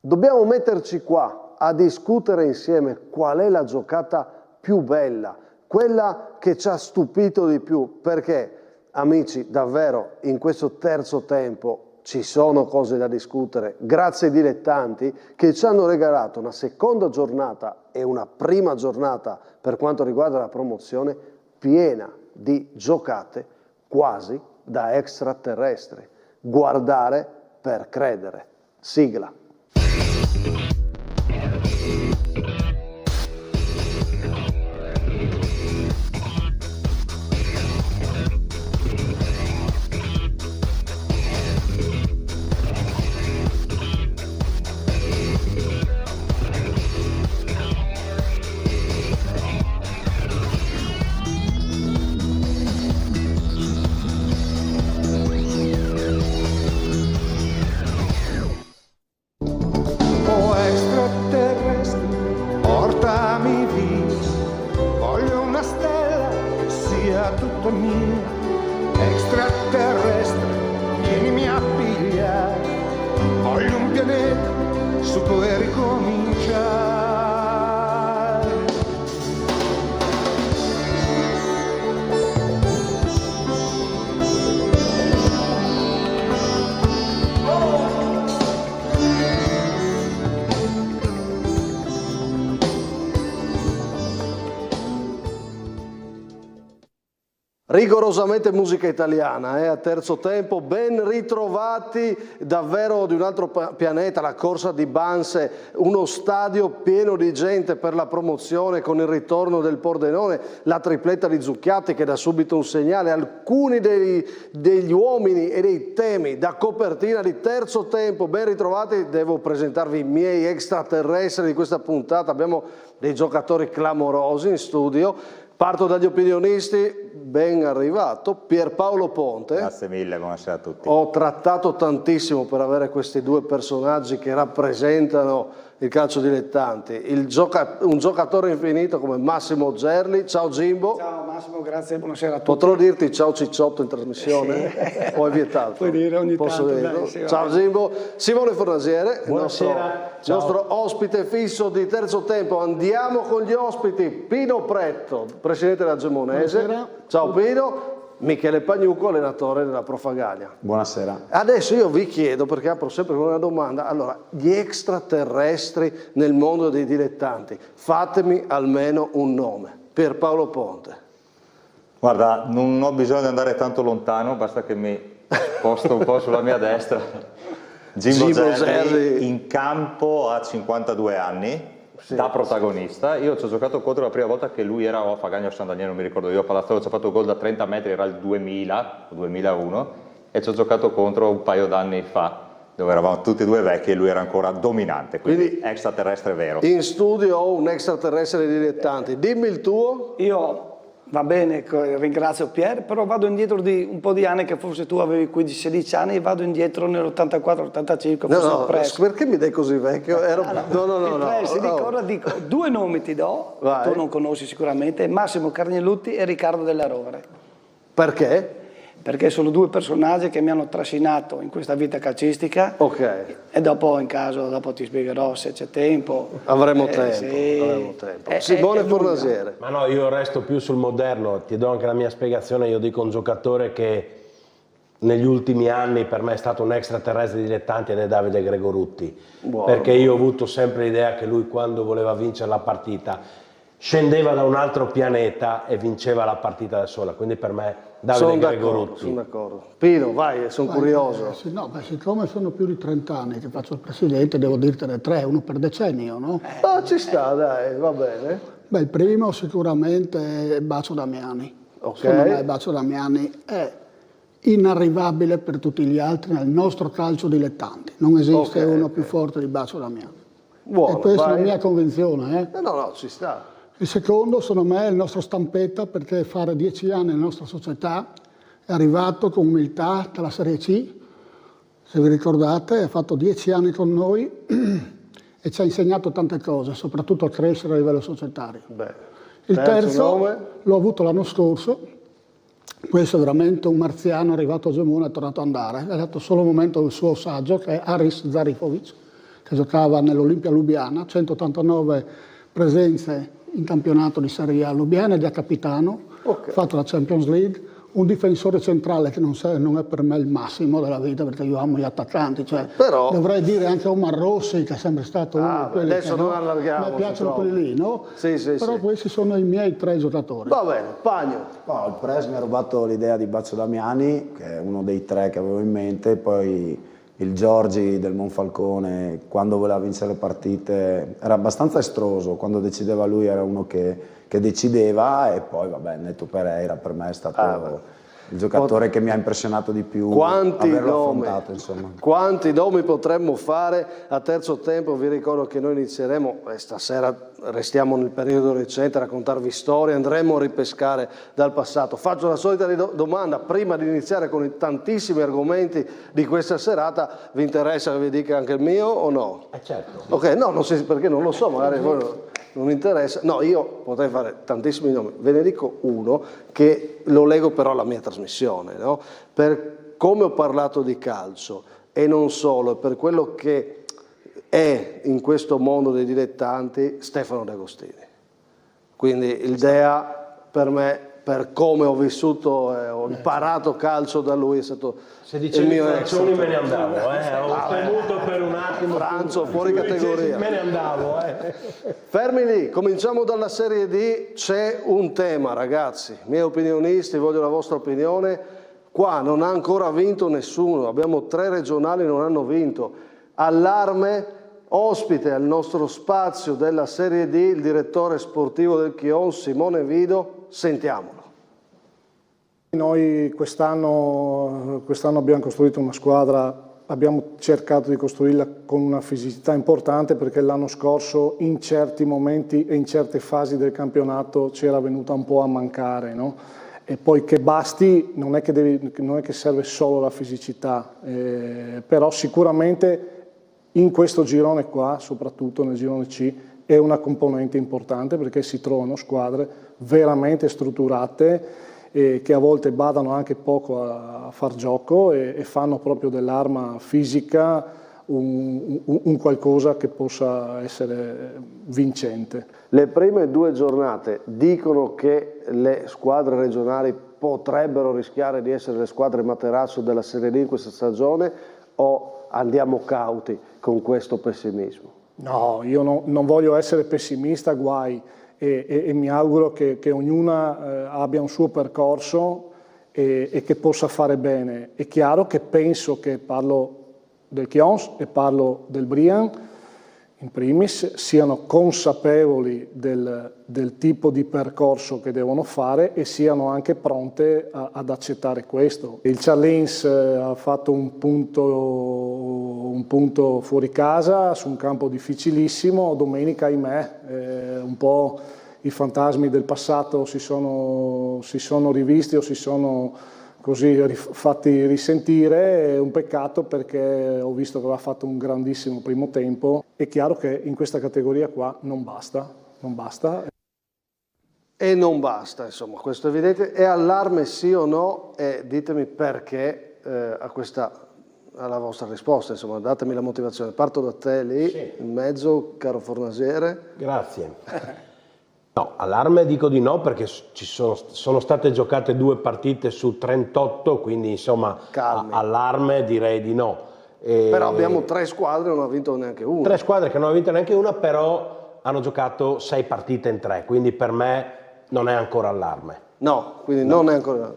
Dobbiamo metterci qua a discutere insieme qual è la giocata più bella, quella che ci ha stupito di più, perché, amici, davvero in questo terzo tempo ci sono cose da discutere, grazie ai dilettanti che ci hanno regalato una seconda giornata e una prima giornata per quanto riguarda la promozione piena di giocate quasi da extraterrestri. Guardare per credere. Sigla. Rigorosamente musica italiana, a terzo tempo, ben ritrovati davvero di un altro pianeta, la corsa di Banse, uno stadio pieno di gente per la promozione con il ritorno del Pordenone, la tripletta di Zucchiatti che dà subito un segnale, alcuni degli uomini e dei temi da copertina di terzo tempo, ben ritrovati, devo presentarvi i miei extraterrestri di questa puntata, abbiamo dei giocatori clamorosi in studio. Parto dagli opinionisti, ben arrivato, Pierpaolo Ponte. Grazie mille, buonasera a tutti. Ho trattato tantissimo per avere questi due personaggi che rappresentano il calcio dilettanti. Un giocatore infinito come Massimo Gerli. Ciao Jimbo. Ciao Massimo, grazie, buonasera a tutti. Potrò dirti ciao Cicciotto in trasmissione? Sì. O è vietato? Puoi dire ogni Posso tanto. dirlo? Dai, sì, ciao Jimbo. Simone Fornasiere, buonasera. Il nostro ospite fisso di terzo tempo. Andiamo con gli ospiti. Pino Pretto, presidente della Gemonese. Buonasera. Ciao Pino. Michele Pagnucco, allenatore della Profagania. Buonasera. Adesso io vi chiedo, perché apro sempre con una domanda, allora, gli extraterrestri nel mondo dei dilettanti, fatemi almeno un nome. Pierpaolo Ponte. Guarda, non ho bisogno di andare tanto lontano, basta che mi sposto un po' sulla mia destra. Jimbo Gerli in campo a 52 anni. Sì, da protagonista, io ci ho giocato contro la prima volta che lui era a Fagagno o San Daniele, non mi ricordo, io a Palazzolo ci ho fatto gol da 30 metri, era il 2000 o 2001 e ci ho giocato contro un paio d'anni fa dove eravamo tutti e due vecchi e lui era ancora dominante, quindi extraterrestre vero. In studio ho un extraterrestre dilettanti, dimmi il tuo. Io, va bene, ringrazio Pier, però vado indietro di un po' di anni, che forse tu avevi 15-16 anni, e vado indietro nell'84-85. No, perché mi dai così vecchio? No. Si ricorda, dico, due nomi ti do, tu non conosci sicuramente, Massimo Carnelutti e Riccardo Della Rovere. Perché? Perché sono due personaggi che mi hanno trascinato in questa vita calcistica. Ok. E dopo, in caso, dopo ti spiegherò se c'è tempo. Avremo tempo. Sì. Avremo tempo. Simone Fornasiere. Ma no, io resto più sul moderno, ti do anche la mia spiegazione, io dico un giocatore che negli ultimi anni per me è stato un extraterrestre dilettante ed è Davide Gregorutti. Buono. Perché io ho avuto sempre l'idea che lui quando voleva vincere la partita scendeva da un altro pianeta e vinceva la partita da sola, quindi per me Davide Gregorutti. Sono d'accordo. Pino, vai, sono curioso. Siccome sono più di 30 anni che faccio il presidente, devo dirtene tre, uno per decennio, no? Ci sta, dai, va bene. Beh, il primo sicuramente è Bacio Damiani. Okay. Secondo me Bacio Damiani è inarrivabile per tutti gli altri nel nostro calcio dilettanti. Non esiste uno più forte di Bacio Damiani. Buono, e questa è la mia convinzione. No, ci sta. Il secondo, secondo me, è il nostro Stampetta, perché fare 10 anni nella nostra società è arrivato con umiltà dalla Serie C, se vi ricordate, ha fatto 10 anni con noi e ci ha insegnato tante cose, soprattutto a crescere a livello societario. Il terzo l'ho avuto l'anno scorso, questo è veramente un marziano arrivato a Gemona e è tornato ad andare, è dato solo un momento del suo saggio, che è Aris Zarifovic, che giocava nell'Olimpia Lubiana, 189 presenze in campionato di Serie A Lubiana, ed è capitano, fatto la Champions League. Un difensore centrale che non è per me il massimo della vita, perché io amo gli attaccanti, cioè, però dovrei dire anche Omar Rossi, che è sempre stato uno di quelli adesso che non allarghiamo, mi piacciono quelli lì, no? Però questi sono i miei 3 giocatori. Va bene, Pagno. No, il Pres mi ha rubato l'idea di Baccio Damiani, che è uno dei 3 che avevo in mente, poi il Giorgi del Monfalcone, quando voleva vincere le partite, era abbastanza estroso, quando decideva lui era uno che decideva, e poi vabbè, Neto Pereira per me è stato il giocatore che mi ha impressionato di più, averlo affrontato, insomma. Quanti nomi potremmo fare a terzo tempo? Vi ricordo che noi inizieremo, stasera restiamo nel periodo recente a raccontarvi storie, andremo a ripescare dal passato. Faccio la solita domanda, prima di iniziare con i tantissimi argomenti di questa serata, vi interessa che vi dica anche il mio o no? Certo. Ok, no, non so, perché non lo so, magari voi non interessa. No, io potrei fare tantissimi nomi, ve ne dico uno che lo leggo però alla mia trasmissione, no? Per come ho parlato di calcio e non solo, per quello che è in questo mondo dei dilettanti, Stefano D'Agostini. Quindi il Dea per me, per come ho vissuto, ho imparato calcio da lui, è stato se il dicevi mio Francioni me ne andavo, ho temuto per un attimo. Franzo fuori categoria. Me ne andavo. Fermi lì, cominciamo dalla Serie D. C'è un tema, ragazzi, miei opinionisti, voglio la vostra opinione. Qua non ha ancora vinto nessuno, abbiamo 3 regionali, non hanno vinto. Allarme, ospite al nostro spazio della Serie D il direttore sportivo del Chiejon, Simone Vido. Sentiamolo. Noi quest'anno abbiamo costruito una squadra, abbiamo cercato di costruirla con una fisicità importante, perché l'anno scorso in certi momenti e in certe fasi del campionato c'era venuta un po' a mancare, no? E poi che basti, non è che serve solo la fisicità, però sicuramente in questo girone qua, soprattutto nel girone C, è una componente importante, perché si trovano squadre veramente strutturate, che a volte badano anche poco a far gioco e fanno proprio dell'arma fisica un qualcosa che possa essere vincente. Le prime 2 giornate dicono che le squadre regionali potrebbero rischiare di essere le squadre materasso della Serie D in questa stagione, o andiamo cauti con questo pessimismo? No, io non voglio essere pessimista, guai, e mi auguro che ognuna abbia un suo percorso e che possa fare bene. È chiaro che penso che, parlo del Chiejon e parlo del Brian, in primis, siano consapevoli del tipo di percorso che devono fare e siano anche pronte ad accettare questo. Il Ciarlins ha fatto un punto fuori casa su un campo difficilissimo, domenica ahimè un po' i fantasmi del passato si sono rivisti o si sono così fatti risentire. È un peccato, perché ho visto che aveva fatto un grandissimo primo tempo. È chiaro che in questa categoria qua non basta. E non basta, insomma, questo è evidente. È allarme sì o no? E ditemi perché alla vostra risposta, insomma, datemi la motivazione. Parto da te lì, sì, in mezzo, caro Fornasiere. Grazie. No, allarme dico di no, perché sono state giocate 2 partite su 38, quindi insomma allarme direi di no. Però abbiamo 3 squadre e non ha vinto neanche una. 3 squadre che non hanno vinto neanche una, però hanno giocato 6 partite in 3, quindi per me non è ancora allarme. No, quindi non è ancora.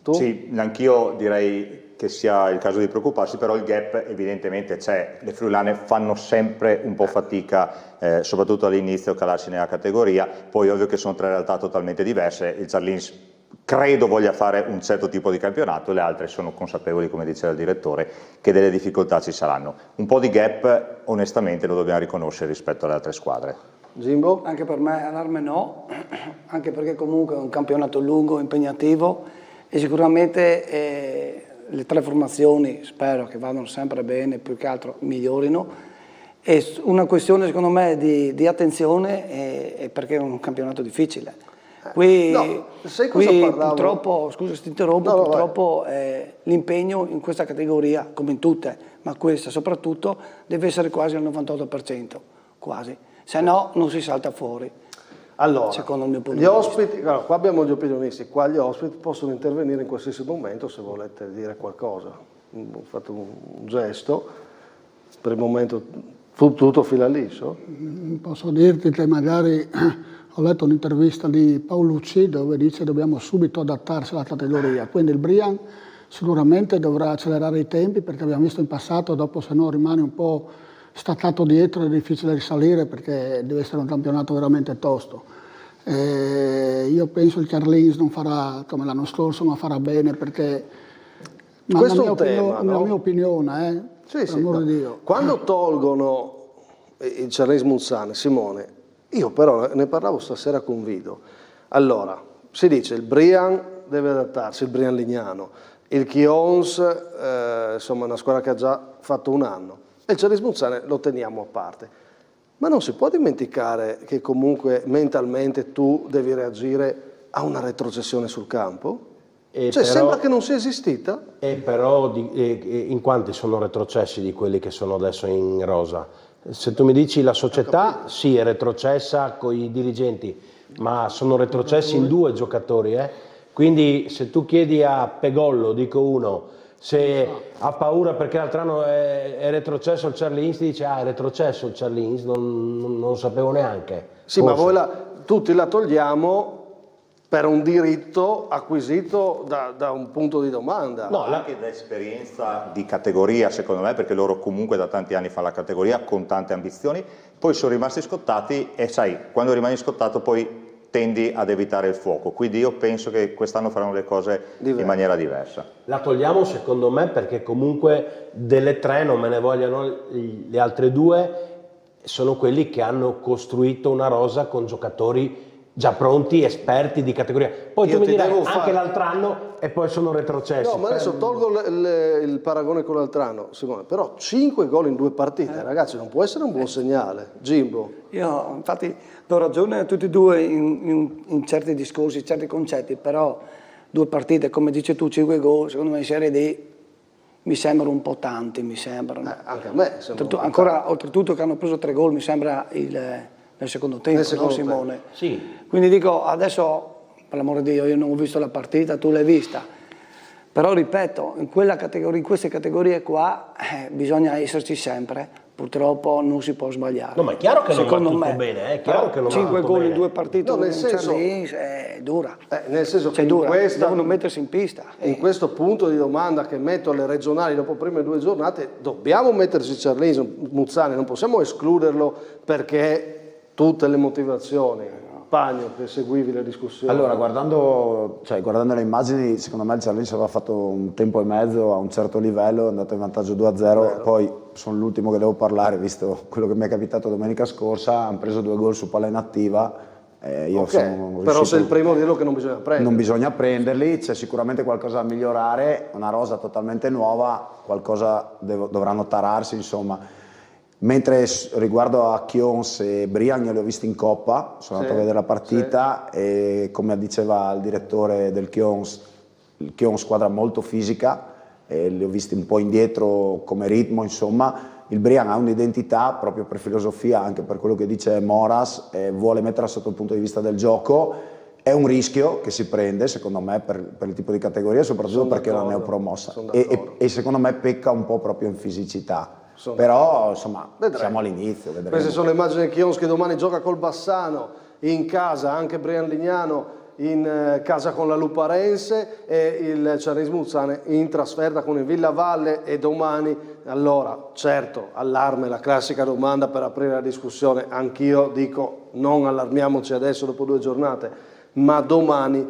Tu? Sì, anch'io direi che sia il caso di preoccuparsi, però il gap evidentemente c'è. Le friulane fanno sempre un po' fatica, soprattutto all'inizio, a calarsi nella categoria. Poi ovvio che sono 3 realtà totalmente diverse. Il Ciarlins credo voglia fare un certo tipo di campionato, le altre sono consapevoli, come diceva il direttore, che delle difficoltà ci saranno. Un po' di gap onestamente lo dobbiamo riconoscere rispetto alle altre squadre. Jimbo? Anche per me allarme no, anche perché comunque è un campionato lungo, impegnativo, e sicuramente le 3 formazioni spero che vadano sempre bene, più che altro migliorino. È una questione secondo me di attenzione, perché è un campionato difficile. Qui purtroppo, scusa se ti interrompo, purtroppo l'impegno in questa categoria, come in tutte, ma questa soprattutto deve essere quasi al 98%, quasi, se no non si salta fuori. Allora, secondo il mio punto gli di vista. ospiti, allora, qua abbiamo gli opinionisti, qua gli ospiti possono intervenire in qualsiasi momento se volete dire qualcosa. Ho fatto un gesto, per il momento tutto fila liscio. Posso dirti che magari ho letto un'intervista di Paolucci dove dice che dobbiamo subito adattarsi alla categoria, quindi il Brian sicuramente dovrà accelerare i tempi perché abbiamo visto in passato, dopo se no rimane un po' staccato dietro, è difficile risalire perché deve essere un campionato veramente tosto. Io penso il Carlins non farà come l'anno scorso, ma farà bene perché, ma Questo la è un tema, no? la mia opinione, Sì, per amor di Dio. Quando tolgono il Charles Muzzane, Simone, io però ne parlavo stasera con Vido. Allora, si dice il Brian deve adattarsi, il Brian Lignano, il Chions, insomma, è una squadra che ha già fatto un anno. E il Charles Muzzane lo teniamo a parte. Ma non si può dimenticare che comunque mentalmente tu devi reagire a una retrocessione sul campo? Cioè però, sembra che non sia esistita? Però in quanti sono retrocessi di quelli che sono adesso in rosa? Se tu mi dici la società, sì, è retrocessa con i dirigenti, ma sono retrocessi in 2 giocatori. Quindi se tu chiedi a Pegollo, dico uno, se ha paura perché l'altro anno è retrocesso il Charlins, ti dice è retrocesso il Charlins, non lo sapevo neanche. Sì, forse. ma voi tutti la togliamo per un diritto acquisito da un punto di domanda. No, anche da esperienza di categoria, secondo me, perché loro comunque da tanti anni fanno la categoria con tante ambizioni, poi sono rimasti scottati e sai, quando rimani scottato poi tendi ad evitare il fuoco, quindi io penso che quest'anno faranno le cose in maniera diversa. La togliamo secondo me perché comunque delle 3 non me ne vogliono le altre 2, sono quelli che hanno costruito una rosa con giocatori già pronti, esperti di categoria. Poi tu mi dirai anche l'altro anno e poi sono retrocessi. No, ma adesso tolgo il paragone con l'altro anno, Simone, però 5 gol in 2 partite, ragazzi, non può essere un buon segnale. Gimbo. Io infatti do ragione a tutti e due in certi discorsi, certi concetti, però 2 partite, come dici tu, 5 gol, secondo me in Serie D mi sembrano un po' tanti, mi sembrano. Anche a me sembra ancora, oltretutto che hanno preso 3 gol, mi sembra nel secondo tempo, no Simone? Sì. Quindi dico, adesso, per l'amore di Dio, io non ho visto la partita, tu l'hai vista, però ripeto, in queste categorie qua bisogna esserci sempre, purtroppo non si può sbagliare. No, ma è chiaro che secondo non va me, tutto bene, è chiaro che non va 5 tutto gol in bene. 2 partite, No, nel senso, è dura. Nel senso che dura, devono mettersi in pista. In questo punto di domanda che metto alle regionali dopo prime 2 giornate, dobbiamo metterci Charlins, Muzzane, non possiamo escluderlo perché tutte le motivazioni. Pagno, che seguivi le discussioni. Allora, guardando le immagini, secondo me il Charlins aveva fatto un tempo e mezzo a un certo livello, è andato in vantaggio 2-0, poi sono l'ultimo che devo parlare, visto quello che mi è capitato domenica scorsa, hanno preso 2 gol su palla inattiva. Io sono però sei il primo a dirlo che non bisogna prenderli. Non bisogna prenderli, c'è sicuramente qualcosa da migliorare, una rosa totalmente nuova, qualcosa dovranno tararsi, insomma. Mentre riguardo a Chions e Brian, io li ho visti in Coppa, sono andato a vedere la partita e come diceva il direttore del Chions, il Chions squadra molto fisica, e li ho visti un po' indietro come ritmo, insomma. Il Brian ha un'identità proprio per filosofia, anche per quello che dice Moras, vuole metterla sotto il punto di vista del gioco. È un rischio che si prende, secondo me, per il tipo di categoria, soprattutto perché è la neopromossa. E secondo me pecca un po' proprio in fisicità. Però insomma siamo all'inizio. Queste sono le immagini di Chions che domani gioca col Bassano in casa, anche Brian Lignano in casa con la Luparense e il Charlins Muzzane in trasferta con il Villavalle e domani, allora certo, allarme, la classica domanda per aprire la discussione, anch'io dico non allarmiamoci adesso dopo 2 giornate, ma domani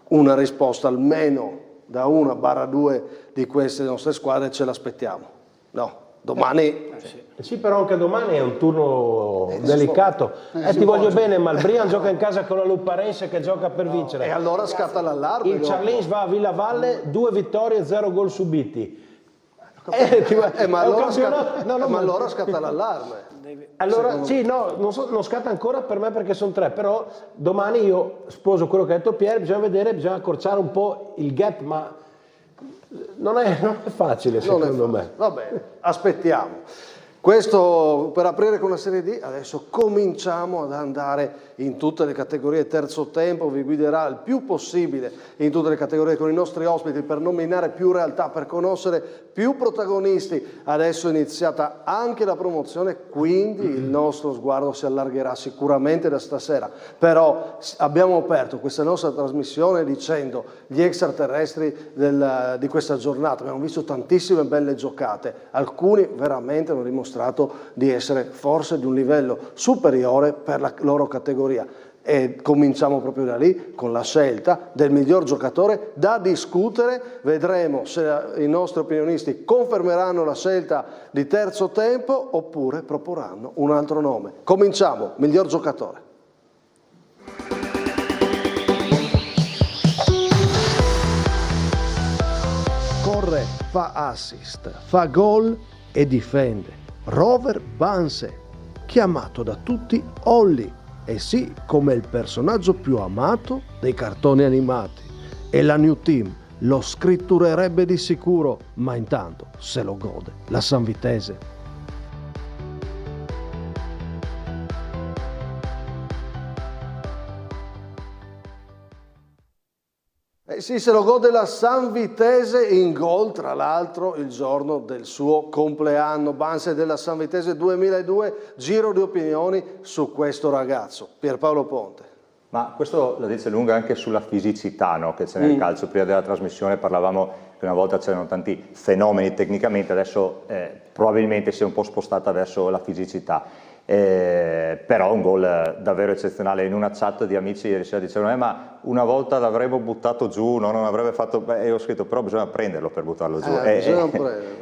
una risposta almeno da 1/2 di queste nostre squadre ce l'aspettiamo, no? Domani sì, però anche domani è un turno delicato. Ti voglio bene, ma il Brian gioca in casa con la Luparense che gioca per vincere. E allora scatta l'allarme. Il Charlins va a Villavalle, 2 vittorie, 0 gol subiti. Ma allora scatta l'allarme. Allora, sì, no, non scatta ancora per me perché sono 3, però domani io sposo quello che ha detto Pier, bisogna vedere, bisogna accorciare un po' il gap, ma Non è facile secondo me. Va bene, aspettiamo. Questo per aprire con la Serie D, adesso cominciamo ad andare in tutte le categorie. Terzo tempo vi guiderà il più possibile in tutte le categorie con i nostri ospiti per nominare più realtà, per conoscere più protagonisti. Adesso è iniziata anche la promozione, quindi il nostro sguardo si allargherà sicuramente da stasera. Però abbiamo aperto questa nostra trasmissione dicendo gli extraterrestri di questa giornata. Abbiamo visto tantissime belle giocate, alcuni veramente hanno dimostrato di essere forse di un livello superiore per la loro categoria. E cominciamo proprio da lì con la scelta del miglior giocatore da discutere. Vedremo se i nostri opinionisti confermeranno la scelta di terzo tempo oppure proporranno un altro nome. Cominciamo, miglior giocatore. Corre, fa assist, fa gol e difende. Rover Banse, chiamato da tutti Olli, e sì, come il personaggio più amato dei cartoni animati. E la New Team lo scritturerebbe di sicuro, ma intanto se lo gode la Sanvitese. Sì, se lo gode la Sanvitese in gol, tra l'altro il giorno del suo compleanno. Banse della Sanvitese 2002, giro di opinioni su questo ragazzo. Pierpaolo Ponte. Ma questo la dice lunga anche sulla fisicità, no? Che c'è nel calcio. Prima della trasmissione parlavamo che una volta c'erano tanti fenomeni tecnicamente, adesso probabilmente si è un po' spostata verso la fisicità. Però un gol davvero eccezionale. In una chat di amici ieri sera dicevano ma una volta l'avremmo buttato giù, no? Non avrebbe fatto, e ho scritto però bisogna prenderlo per buttarlo giù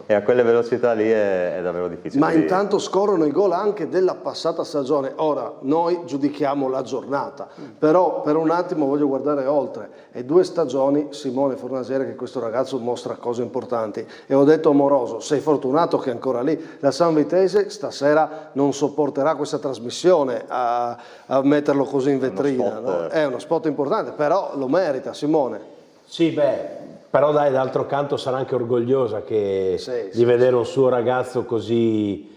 e a quelle velocità lì è davvero difficile. Ma intanto scorrono i gol anche della passata stagione. Ora noi giudichiamo la giornata, però per un attimo voglio guardare oltre. È 2 stagioni Simone Fornasiere che questo ragazzo mostra cose importanti e ho detto Amoroso, sei fortunato che è ancora lì. La Sanvitese stasera non sopporterà questa trasmissione a metterlo così in vetrina, no? È uno spot importante, però lo merita Simone. Sì, però dai, d'altro canto sarà anche orgogliosa di vedere un suo ragazzo così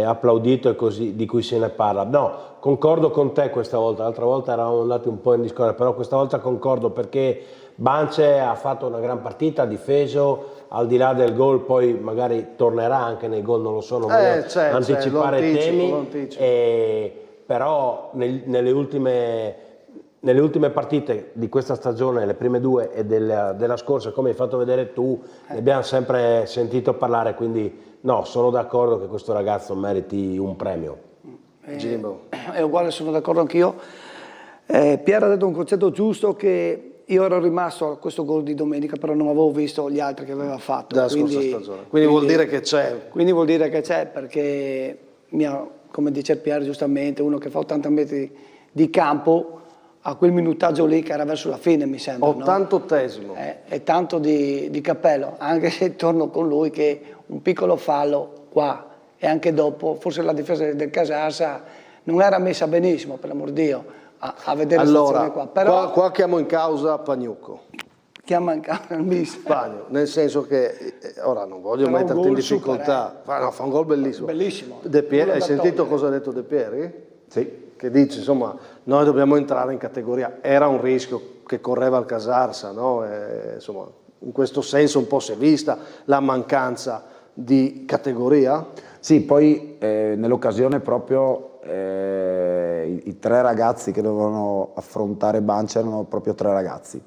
applaudito e così, di cui se ne parla. No, concordo con te questa volta, l'altra volta eravamo andati un po' in discordia, però questa volta concordo perché Banse ha fatto una gran partita, ha difeso, al di là del gol poi magari tornerà anche nei gol, non lo so, non voglio anticipare temi, però nelle ultime partite di questa stagione, le prime 2 e della scorsa, come hai fatto vedere tu, ne abbiamo sempre sentito parlare, quindi no, sono d'accordo che questo ragazzo meriti un premio. È uguale, sono d'accordo anch'io. Piero ha detto un concetto giusto, che io ero rimasto a questo gol di domenica, però non avevo visto gli altri che aveva fatto. Dalla scorsa stagione. Quindi vuol dire che c'è. Quindi vuol dire che c'è, perché come dice Piero giustamente, uno che fa 80 metri di campo, a quel minutaggio lì che era verso la fine, mi sembra. 88esimo. È tanto di cappello, anche se torno con lui che un piccolo fallo qua e anche dopo, forse la difesa del Casarsa non era messa benissimo, per l'amor di Dio, a vedere la situazione qua. Però qua chiamo in causa Pagnucco. Chiama in causa il mister. Pagno, nel senso che, ora non voglio metterti in difficoltà, fa un gol bellissimo. Bellissimo. Hai sentito cosa ha detto De Pieri? Sì. Che dice, insomma, noi dobbiamo entrare in categoria, era un rischio che correva il Casarsa, no? Insomma, in questo senso un po' si è vista la mancanza di categoria? Sì, poi nell'occasione proprio i 3 ragazzi che dovevano affrontare Banse erano proprio 3 ragazzi.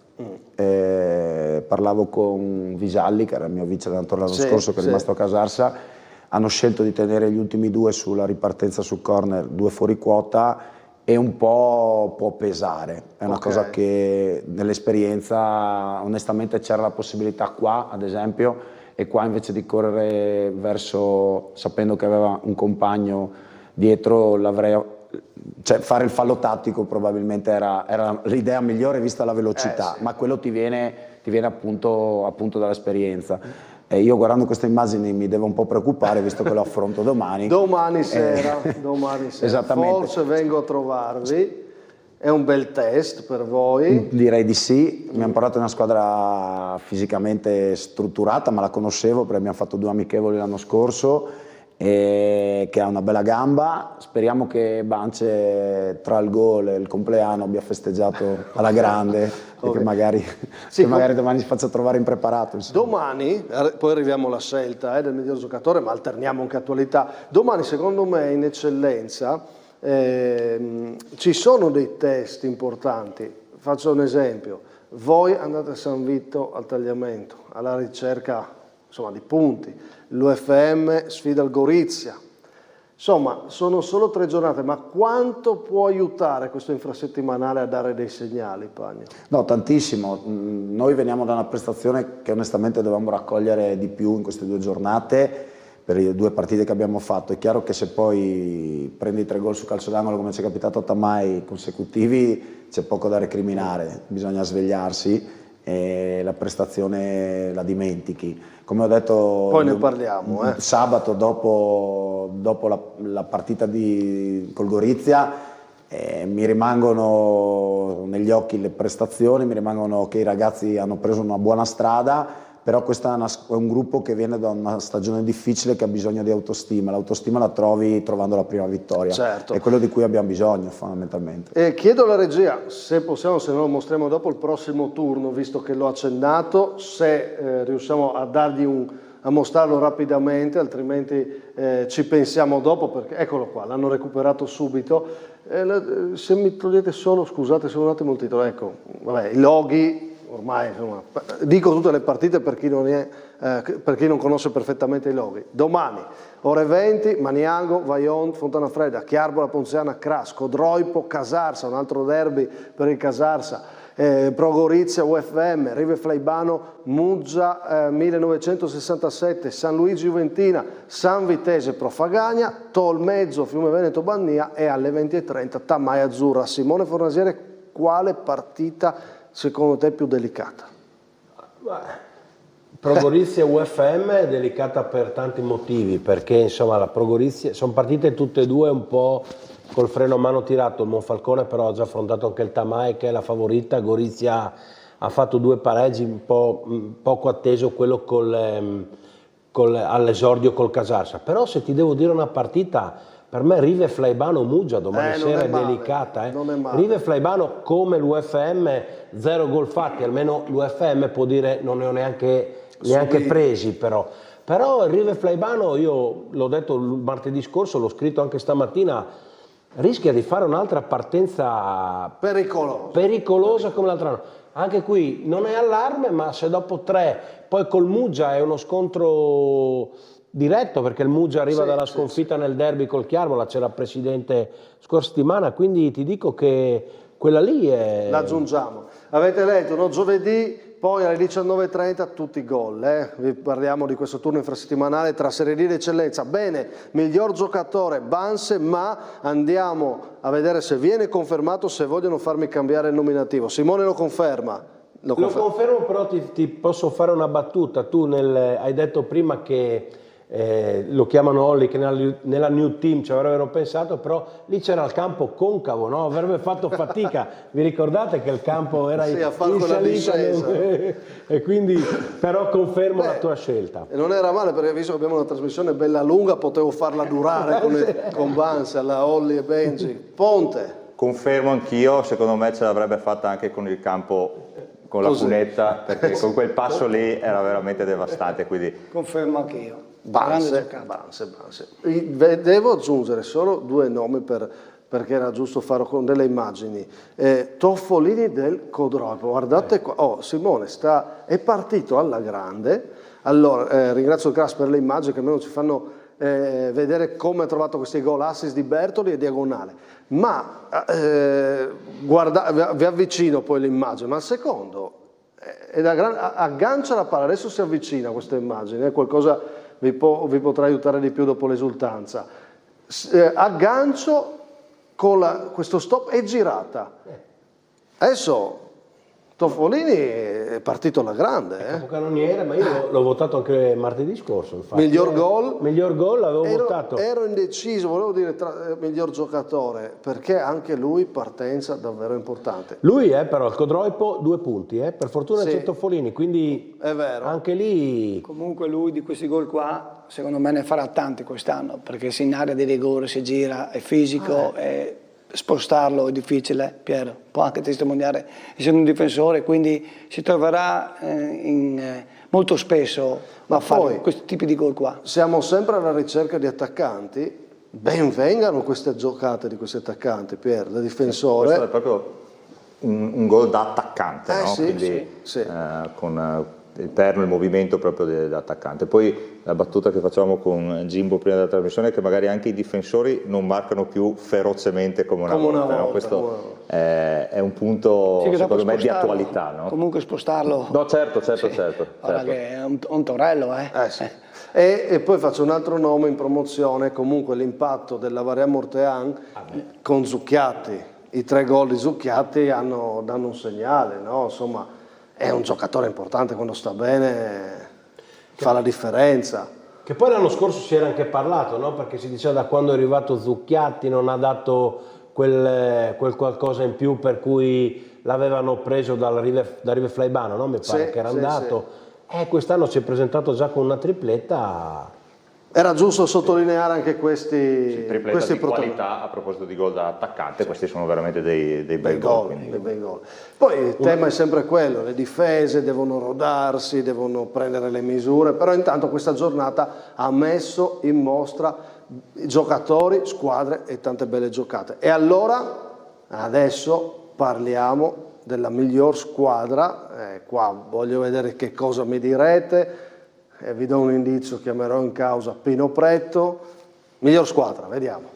Parlavo con Visalli, che era il mio vice allenatore l'anno scorso, che è rimasto a Casarsa. Hanno scelto di tenere gli ultimi 2 sulla ripartenza sul corner, 2 fuori quota, e un po' può pesare. È una cosa che nell'esperienza onestamente c'era la possibilità qua, ad esempio, e qua invece di correre verso, sapendo che aveva un compagno dietro, fare il fallo tattico probabilmente era l'idea migliore vista la velocità, ma quello ti viene appunto dall'esperienza. Io guardando queste immagini mi devo un po' preoccupare, visto che lo affronto domani. Domani sera, Esattamente. Forse vengo a trovarvi. È un bel test per voi? Direi di sì, mi hanno parlato di una squadra fisicamente strutturata, ma la conoscevo perché abbiamo fatto 2 amichevoli l'anno scorso, e che ha una bella gamba. Speriamo che Bance tra il gol e il compleanno abbia festeggiato alla grande e che magari domani si faccia trovare impreparato. Insomma. Domani, poi arriviamo alla scelta del miglior giocatore, ma alterniamo anche attualità. Domani secondo me in eccellenza ci sono dei test importanti. Faccio un esempio: voi andate a San Vito al tagliamento alla ricerca di punti, l'UFM sfida il Gorizia, insomma sono solo 3 giornate, ma quanto può aiutare questo infrasettimanale a dare dei segnali, Pagno? No, tantissimo. Noi veniamo da una prestazione che onestamente dovevamo raccogliere di più in queste 2 giornate per le 2 partite che abbiamo fatto. È chiaro che se poi prendi 3 gol su calcio d'angolo come ci è capitato a Tamai consecutivi c'è poco da recriminare, bisogna svegliarsi e la prestazione la dimentichi. Come ho detto, poi ne parliamo. Sabato dopo la partita col Gorizia mi rimangono negli occhi le prestazioni, mi rimangono che i ragazzi hanno preso una buona strada. Però questo è un gruppo che viene da una stagione difficile, che ha bisogno di autostima. L'autostima la trovi trovando la prima vittoria. Certo. È quello di cui abbiamo bisogno fondamentalmente. Chiedo alla regia, se possiamo, se no lo mostriamo dopo il prossimo turno, visto che l'ho accennato, se riusciamo a a mostrarlo rapidamente, altrimenti ci pensiamo dopo, perché eccolo qua, l'hanno recuperato subito. Se mi togliete solo, scusate solo un attimo il titolo, ecco, vabbè, i loghi. Ormai dico tutte le partite per chi non conosce perfettamente i loghi. Domani ore 20 Maniago, Vajont, Fontanafredda, Chiarbola, Ponziana, Cras, Codroipo, Casarsa, un altro derby per il Casarsa, Pro Gorizia, UFM, Rive Flaibano, Muggia 1967, San Luigi Juventina, San Vitese Pro Fagagna, Tolmezzo, Fiume Veneto Bannia, e alle 20:30 Tamai Azzurra. Simone Fornasiere, quale partita secondo te è più delicata? Pro Gorizia UFM è delicata per tanti motivi, perché insomma la Pro Gorizia sono partite tutte e 2 un po' col freno a mano tirato. Il Monfalcone però ha già affrontato anche il Tamai, che è la favorita. Gorizia ha fatto 2 pareggi, un po' poco atteso quello all'esordio col Casarsa. Però se ti devo dire una partita, per me Rive Flaibano Muggia domani sera è delicata. Rive Flaibano come l'UFM, 0 gol fatti, almeno l'UFM può dire non ne ho neanche presi però Rive Flaibano, io l'ho detto il martedì scorso, l'ho scritto anche stamattina, rischia di fare un'altra partenza pericolosa come l'altro anno. Anche qui non è allarme, ma se dopo 3 poi col Muggia è uno scontro diretto, perché il Muggia arriva dalla sconfitta nel derby col Chiarbola, c'era il presidente scorsa settimana, quindi ti dico che quella lì è... L'aggiungiamo. Avete letto, no? Giovedì, poi alle 19:30 tutti i gol. Vi parliamo di questo turno infrasettimanale tra Serie D ed Eccellenza. Bene, miglior giocatore Banse, ma andiamo a vedere se viene confermato, se vogliono farmi cambiare il nominativo. Simone lo conferma? Lo confermo, però ti posso fare una battuta. Tu hai detto prima che lo chiamano Olli, che nella New Team ci avrebbero pensato, però lì c'era il campo concavo, no? Avrebbe fatto fatica. Vi ricordate che il campo era in salita? E quindi però confermo la tua scelta. E non era male, perché visto che abbiamo una trasmissione bella lunga potevo farla durare con Banse, alla Olli e Benji. Ponte. Confermo anch'io, secondo me ce l'avrebbe fatta anche con il campo, con la cunetta, perché con quel passo lì era veramente devastante. Quindi confermo anch'io. Banse. Devo aggiungere solo 2 nomi perché era giusto farlo con delle immagini. Toffolini del Codroipo, guardate qua, Simone è partito alla grande. Allora ringrazio il Cras per le immagini che almeno ci fanno vedere come ha trovato questi gol assist di Bertoli e diagonale, ma vi avvicino poi l'immagine, ma il secondo aggancia la palla, adesso si avvicina a questa immagine, qualcosa vi potrà aiutare di più dopo l'esultanza. Aggancio con questo stop e girata. Adesso Toffolini è partito alla grande. Capocannoniere, ma io l'ho votato anche martedì scorso. Infatti. Miglior gol? Miglior gol l'avevo votato. Ero indeciso, volevo dire miglior giocatore, perché anche lui partenza davvero importante. Lui però il Codroipo 2 punti, per fortuna Sì. c'è Toffolini, quindi È vero. anche lì... Comunque lui di questi gol qua, secondo me ne farà tanti quest'anno, perché se in area di rigore si gira, è fisico, e spostarlo è difficile, Piero. Può anche testimoniare, essendo un difensore, quindi si troverà molto spesso a fare questi tipi di gol qua. Siamo sempre alla ricerca di attaccanti, ben vengano queste giocate di questi attaccanti, Pier, da difensore. Questo è proprio un gol da attaccante, no? Sì, Quindi, sì. con il perno, il movimento proprio da attaccante. Poi la battuta che facciamo con Jimbo prima della trasmissione è che magari anche i difensori non marcano più ferocemente come una volta. No? Questo è un punto, Sì, secondo me, di attualità. No? Comunque spostarlo. No, certo. Ora che è un torello, Sì. E poi faccio un altro nome in promozione, comunque l'impatto della Varian Mortean con Zucchiatti. I 3 gol di Zucchiatti danno un segnale, no? Insomma, è un giocatore importante, quando sta bene fa la differenza. Che poi l'anno scorso si era anche parlato, no? Perché si diceva da quando è arrivato Zucchiatti non ha dato quel qualcosa in più per cui l'avevano preso da Rive Flaibano, no? Mi pare che era andato. Quest'anno si è presentato già con una tripletta. Era giusto sottolineare anche questi tripletta di qualità. A proposito di gol da attaccante, questi sono veramente dei bei gol. Dei bei gol. Poi il tema è sempre quello, le difese devono rodarsi, devono prendere le misure, però intanto questa giornata ha messo in mostra giocatori, squadre e tante belle giocate. E allora adesso parliamo della miglior squadra. Qua voglio vedere che cosa mi direte. Vi do un indizio, chiamerò in causa Pino Pretto. Miglior squadra, vediamo.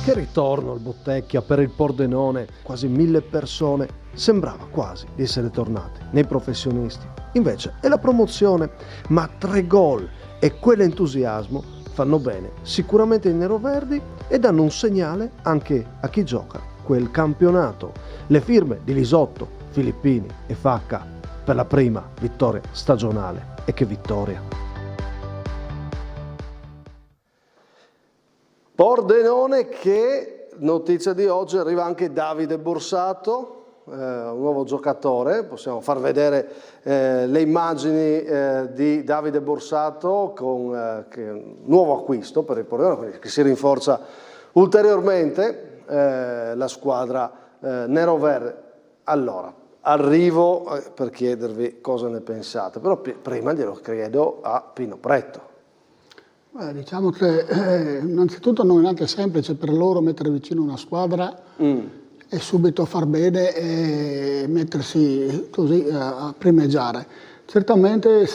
Che ritorno al Bottecchia per il Pordenone, quasi 1000 persone, sembrava quasi di essere tornati nei professionisti. Invece è la promozione, ma 3 gol e quell'entusiasmo fanno bene sicuramente ai neroverdi e danno un segnale anche a chi gioca quel campionato. Le firme di Lisotto, Filippini e Facca per la prima vittoria stagionale. E che vittoria! Pordenone, che notizia di oggi, arriva anche Davide Borsato, un nuovo giocatore. Possiamo far vedere le immagini di Davide Borsato con un nuovo acquisto per il Pordenone, quindi che si rinforza ulteriormente la squadra neroverde. Allora, arrivo per chiedervi cosa ne pensate, però prima glielo chiedo a Pino Pretto. Diciamo che innanzitutto non è neanche semplice per loro mettere vicino una squadra e subito far bene e mettersi così a primeggiare. Certamente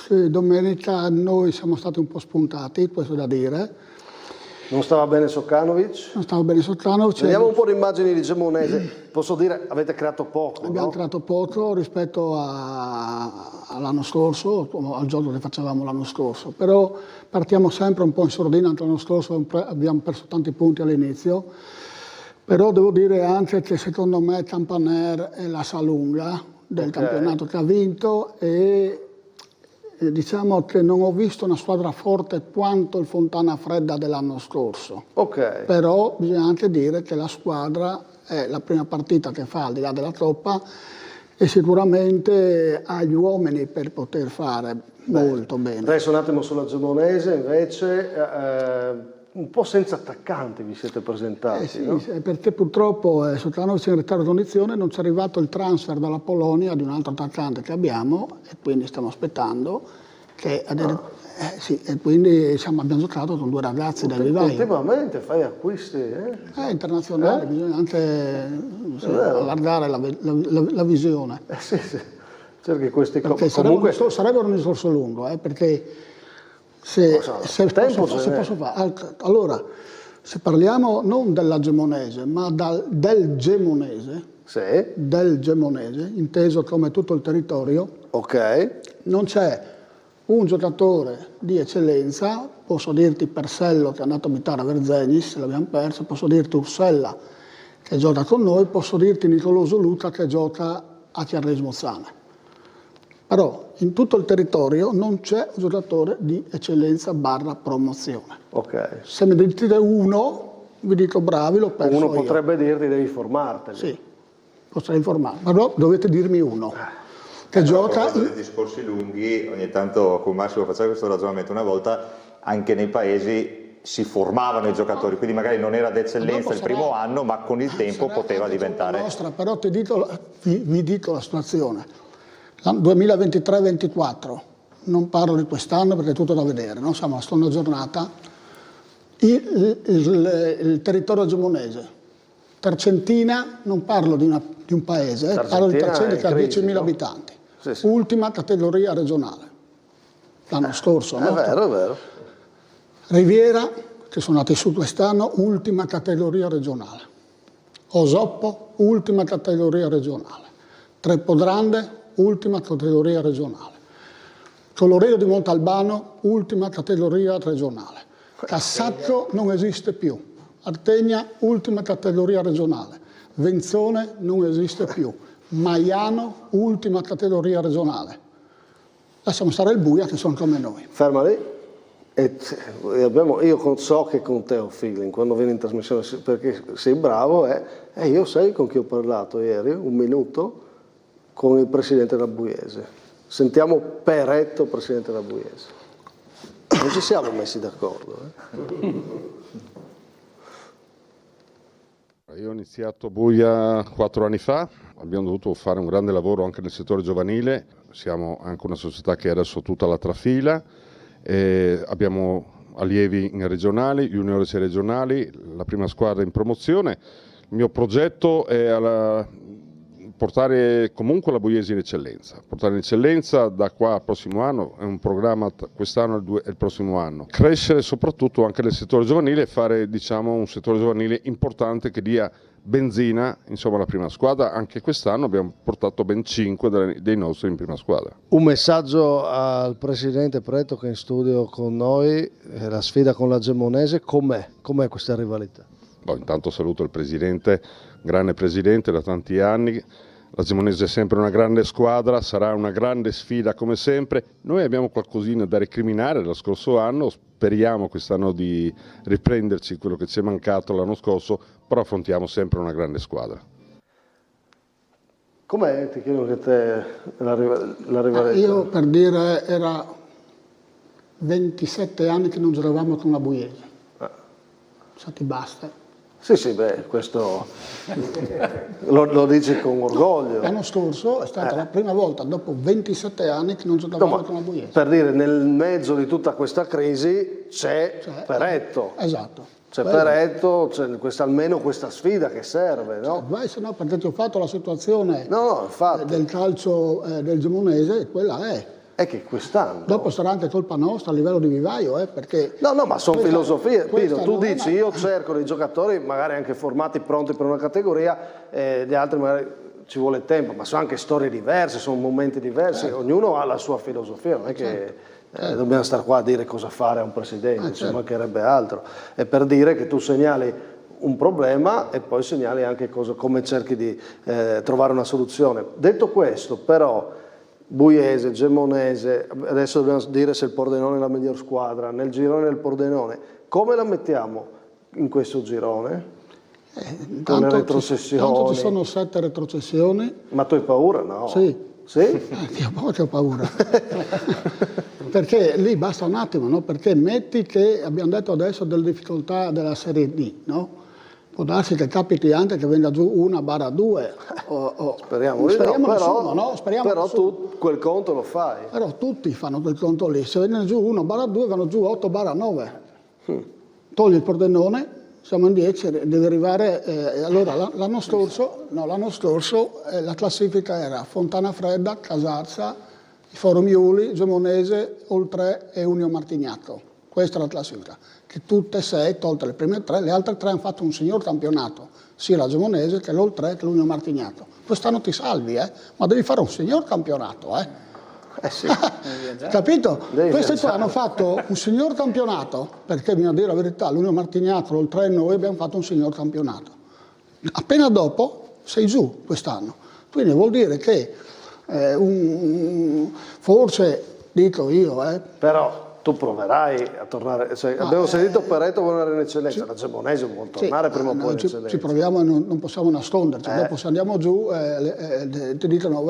domenica noi siamo stati un po' spuntati, questo è da dire. Non stava bene Sokanovic? Non stava bene Sokanovic. Vediamo un po' di immagini di Gemonese. Posso dire, avete creato poco, Abbiamo no? creato poco rispetto all'anno scorso, al gioco che facevamo l'anno scorso. Però partiamo sempre un po' in sordina, anche l'anno scorso abbiamo perso tanti punti all'inizio. Però devo dire anche che secondo me Campaner è la salunga del campionato che ha vinto e diciamo che non ho visto una squadra forte quanto il Fontana Fredda dell'anno scorso. Però bisogna anche dire che la squadra è la prima partita che fa al di là della troppa e sicuramente ha gli uomini per poter fare molto bene. Adesso un attimo sulla Gemonese invece, un po' senza attaccanti vi siete presentati, Sì, no? perché purtroppo Sokanovic è in ritardo di condizione, non ci è arrivato il transfer dalla Polonia di un altro attaccante che abbiamo e quindi stiamo aspettando che e quindi abbiamo giocato con 2 ragazzi del vivaio. Ultimamente fai acquisti internazionali, bisogna anche allargare la visione. Sì. Cerchi questi perché sarebbe un discorso lungo, perché se posso fare. Allora, se parliamo non della Gemonese, ma del Gemonese, inteso come tutto il territorio, non c'è un giocatore di eccellenza, posso dirti Persello che è andato a abitare a Verzenis, l'abbiamo perso, posso dirti Ursella che gioca con noi, posso dirti Nicoloso Luca che gioca a Chiarles Mozzane. Però in tutto il territorio non c'è un giocatore di eccellenza / promozione. Ok. Se mi dite uno, vi dico bravi, l'ho perso Uno io. potrebbe dirti devi formarteli. Sì, potrei informarmi, ma no, dovete dirmi uno. Che gioca dei discorsi lunghi, ogni tanto con Massimo faceva questo ragionamento, una volta anche nei paesi si formavano i giocatori, quindi magari non era d'eccellenza il primo anno, ma con il tempo poteva diventare. Nostra, però vi dico la situazione. 2023-24, non parlo di quest'anno perché è tutto da vedere, no? Siamo a stonna giornata. Il territorio gemonese, Tercentina, non parlo di un paese, parlo di Tercentina che ha 10.000 no? abitanti. Sì. Ultima categoria regionale, l'anno scorso. È vero, è vero. Riviera, che sono nati su quest'anno, ultima categoria regionale. Osoppo, ultima categoria regionale. Trepodrande, ultima categoria regionale. Coloredo di Montalbano, ultima categoria regionale. Cassacco non esiste più. Artegna, ultima categoria regionale. Venzone non esiste più. Maiano, ultima categoria regionale. Lasciamo stare il Buia che sono come noi. Ferma lì. Io so che con te ho feeling quando vieni in trasmissione perché sei bravo e io sai con chi ho parlato ieri, un minuto, con il presidente della Buiese. Sentiamo Peretto, presidente della Buiese. Non ci siamo messi d'accordo. Io ho iniziato Buia 4 anni fa, abbiamo dovuto fare un grande lavoro anche nel settore giovanile, siamo anche una società che è adesso tutta la trafila, abbiamo allievi in regionali, juniores e regionali, la prima squadra in promozione. Il mio progetto è portare comunque la Buiese in eccellenza. Portare in eccellenza da qua al prossimo anno, è un programma quest'anno e il prossimo anno. Crescere soprattutto anche nel settore giovanile e fare un settore giovanile importante che dia benzina insomma alla prima squadra. Anche quest'anno abbiamo portato ben 5 dei nostri in prima squadra. Un messaggio al presidente Peretto che è in studio con noi, la sfida con la Gemonese, com'è questa rivalità? Intanto saluto il presidente, grande presidente da tanti anni. La Gemonese è sempre una grande squadra, sarà una grande sfida come sempre. Noi abbiamo qualcosina da recriminare dallo scorso anno, speriamo quest'anno di riprenderci quello che ci è mancato l'anno scorso, però affrontiamo sempre una grande squadra. Com'è, ti chiedo che te la rivalità? Io per dire era 27 anni che non giocavamo con la Buiese. Infatti basta. Sì, questo lo dici con orgoglio. L'anno scorso è stata la prima volta dopo 27 anni che non giocavamo con la Buiese. Per dire, nel mezzo di tutta questa crisi c'è Peretto. Esatto. C'è Peretto, c'è almeno questa sfida che serve, no? Se no, perché ti ho fatto la situazione infatti. Del calcio del Gemonese, e quella è. È che quest'anno... Dopo sarà anche colpa nostra a livello di vivaio, perché... No, ma sono filosofie. Pino, tu dici, una... io cerco dei giocatori magari anche formati, pronti per una categoria, gli altri magari ci vuole tempo, ma sono anche storie diverse, sono momenti diversi, ognuno ha la sua filosofia, non è che dobbiamo stare qua a dire cosa fare a un presidente, ci mancherebbe altro. È per dire che tu segnali un problema e poi segnali anche come cerchi di trovare una soluzione. Detto questo, però... Buiese, Gemonese, adesso dobbiamo dire se il Pordenone è la miglior squadra, nel girone del Pordenone, come la mettiamo in questo girone? Con le retrocessioni? Tanto ci sono 7 retrocessioni. Ma tu hai paura? No. Sì? Io ho paura. Perché lì basta un attimo, no? Perché metti che abbiamo detto adesso delle difficoltà della Serie D, no? Può darsi che capiti anche che venga giù 1/2. Speriamo di no, nessuno, no? Però tu quel conto lo fai. Però tutti fanno quel conto lì. Se viene giù 1/2, vanno giù 8/9. Togli il Pordenone, siamo in 10, deve arrivare... allora, l'anno scorso la classifica era Fontana Fredda, Casarza, Forum Iuli, Gemonese, Oltre e Unio Martignato. Questa è la classifica. Che tutte 6, tolte le prime 3, le altre 3 hanno fatto un signor campionato, sia la Gemonese che l'Oltre che l'Unio Martignato. Quest'anno ti salvi, ma devi fare un signor campionato, Sì. Capito? Devi Questi qua pensare. hanno fatto un signor campionato, perché bisogna dire la verità, l'Unione Martignatro, il 3 e noi abbiamo fatto un signor campionato. Appena dopo sei giù quest'anno. Quindi vuol dire che forse, dico io, Però tu proverai a tornare, abbiamo sentito Peretto vuole andare in eccellenza, la Gemonese vuole tornare prima o poi in eccellenza. ci proviamo e non possiamo nasconderci, dopo se andiamo giù ti dicono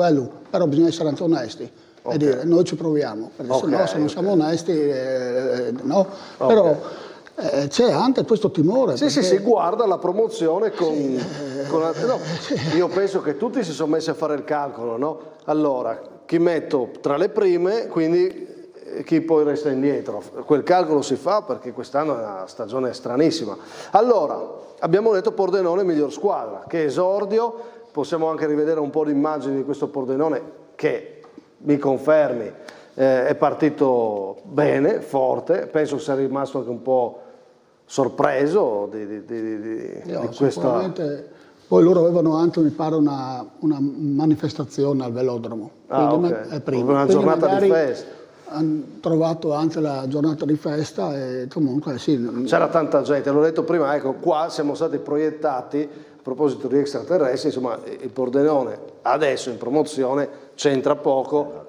però bisogna essere anche onesti e dire noi ci proviamo, perché se non siamo onesti no, però c'è anche questo timore. Sì, guarda la promozione io penso che tutti si sono messi a fare il calcolo, no? Allora, chi metto tra le prime, quindi chi poi resta indietro. Quel calcolo si fa perché quest'anno è una stagione stranissima. Allora, abbiamo detto Pordenone miglior squadra, che esordio, possiamo anche rivedere un po' di immagini di questo Pordenone che, mi confermi, è partito bene, forte, penso sia rimasto anche un po' sorpreso di questa... Sicuramente, poi loro avevano anche, mi pare, una manifestazione al velodromo. Una giornata di festa. Hanno trovato anche la giornata di festa e comunque sì. C'era tanta gente, l'ho detto prima, ecco, qua siamo stati proiettati, a proposito di extraterrestri, insomma, il Pordenone adesso in promozione c'entra poco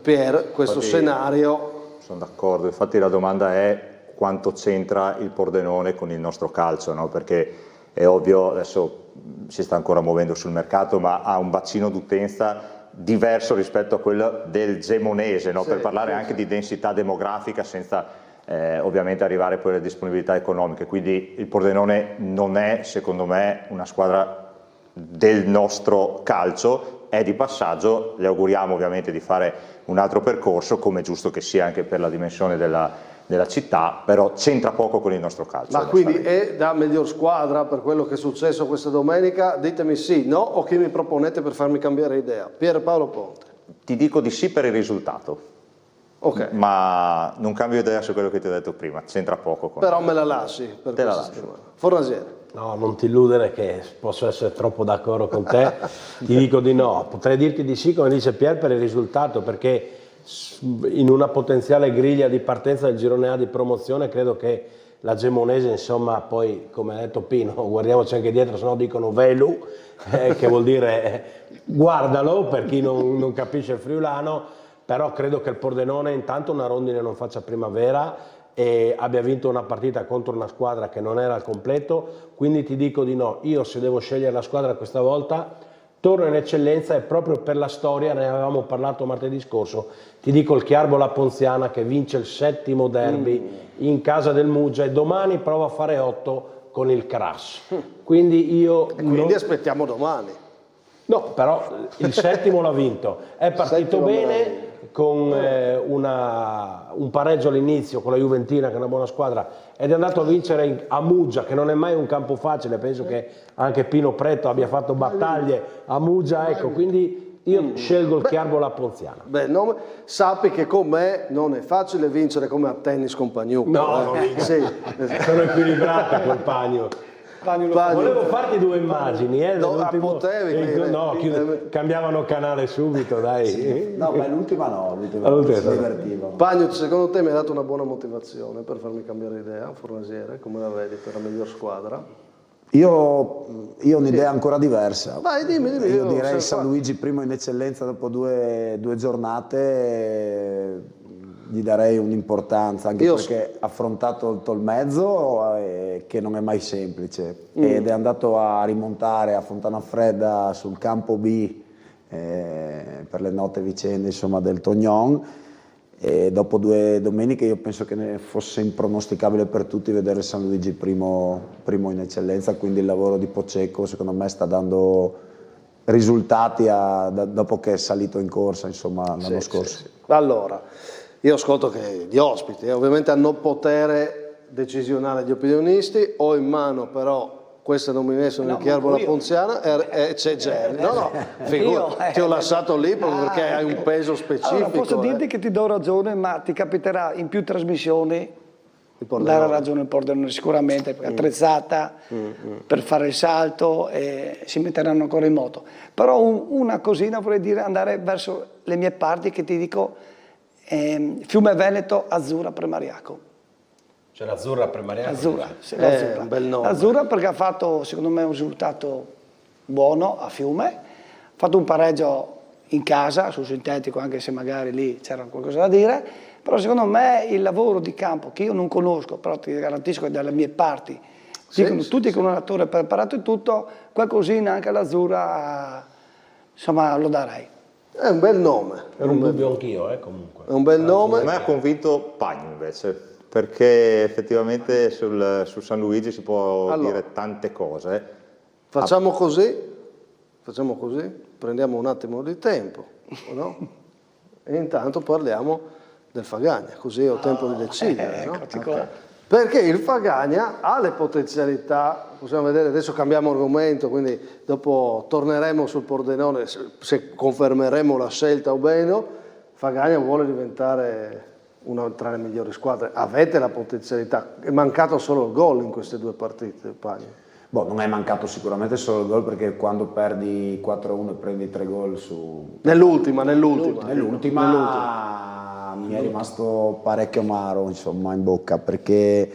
per questo scenario. Sono d'accordo, infatti la domanda è quanto c'entra il Pordenone con il nostro calcio, no? Perché è ovvio, adesso si sta ancora muovendo sul mercato, ma ha un bacino d'utenza diverso rispetto a quello del Gemonese, no? Per parlare anche di densità demografica senza ovviamente arrivare poi alle disponibilità economiche, quindi il Pordenone non è secondo me una squadra del nostro calcio, è di passaggio, le auguriamo ovviamente di fare un altro percorso come è giusto che sia anche per la dimensione della città, però c'entra poco con il nostro calcio. Ma quindi è da miglior squadra per quello che è successo questa domenica? Ditemi sì, no, o chi mi proponete per farmi cambiare idea? Pierpaolo Ponte. Ti dico di sì per il risultato, ma non cambio idea su quello che ti ho detto prima, c'entra poco. Però me la lasci per te la questa lascio. settimana. Fornasiere. No, non ti illudere che posso essere troppo d'accordo con te, ti dico di no. Potrei dirti di sì, come dice Pier, per il risultato, perché in una potenziale griglia di partenza del girone A di promozione credo che la Gemonese, insomma, poi come ha detto Pino, guardiamoci anche dietro, se no dicono velu, che vuol dire guardalo per chi non capisce il friulano, però credo che il Pordenone intanto una rondine non faccia primavera e abbia vinto una partita contro una squadra che non era al completo, quindi ti dico di no. Io se devo scegliere la squadra questa volta torno in eccellenza e proprio per la storia, ne avevamo parlato martedì scorso, ti dico il Chiarbola Ponziana che vince il 7° derby in casa del Muggia e domani prova a fare 8 con il Crash. Quindi aspettiamo domani. No, però il 7° l'ha vinto, è partito bene con un pareggio all'inizio con la Juventina che è una buona squadra ed è andato a vincere a Muggia, che non è mai un campo facile, penso che anche Pino Pretto abbia fatto battaglie a Muggia, ecco, quindi io scelgo il Chiarbola Ponziana. Sappi che con me non è facile vincere come a tennis con Pagnucco. No, sì. Sono equilibrato col Pagno. Volevo farti 2 immagini, cambiavano canale subito, dai. Sì. No, ma l'ultima no, si divertiva. Pagno, secondo te mi hai dato una buona motivazione per farmi cambiare idea, Fornasiere, come la vedi per la miglior squadra? Io ho un'idea ancora diversa. Vai, dimmi. Io direi San Luigi primo in eccellenza dopo due giornate, gli darei un'importanza, anche perché ha affrontato il Tolmezzo che non è mai semplice ed è andato a rimontare a Fontana Fredda sul campo B per le note vicende insomma, del Tognon. E dopo 2 domeniche io penso che ne fosse impronosticabile per tutti vedere San Luigi primo in eccellenza, quindi il lavoro di Pocecco secondo me sta dando risultati dopo che è salito in corsa insomma, l'anno scorso. Sì. Allora, io ascolto che gli ospiti ovviamente hanno potere decisionale gli opinionisti, ho in mano però questa non mi messo nel Chiarbola Ponziana e c'è Jerry. No, ti ho lasciato lì proprio perché hai un peso specifico. Allora, posso dirti che ti do ragione, ma ti capiterà in più trasmissioni dare ragione al Pordenone sicuramente, perché è attrezzata per fare il salto e si metteranno ancora in moto. Però una cosina vorrei dire, andare verso le mie parti, che ti dico Fiume Veneto, Azzurra Premariaco. C'è l'Azzurra Premariaco? Azzurra, sì, l'Azzurra. Un bel nome. Azzurra perché ha fatto secondo me un risultato buono a Fiume, ha fatto un pareggio in casa sul sintetico, anche se magari lì c'era qualcosa da dire, però secondo me il lavoro di campo, che io non conosco, però ti garantisco che dalle mie parti, dicono tutti che un allenatore preparato e tutto, qualcosina anche all'Azzurra, insomma, lo darei. È un bel nome. Per un dubbio anch'io, comunque. È un bel nome. A me ha convinto Pagno invece, perché effettivamente su San Luigi si può dire tante cose. Facciamo così, prendiamo un attimo di tempo, no? E intanto parliamo del Fagagna, così ho tempo di decidere, no? Perché il Fagagna ha le potenzialità, possiamo vedere, adesso cambiamo argomento, quindi dopo torneremo sul Pordenone se confermeremo la scelta o meno. Fagagna vuole diventare una tra le migliori squadre, avete la potenzialità, è mancato solo il gol in queste due partite, Pagno. Boh, non è mancato sicuramente solo il gol, perché quando perdi 4-1 e prendi 3 gol Nell'ultima mi è rimasto parecchio amaro, insomma, in bocca, perché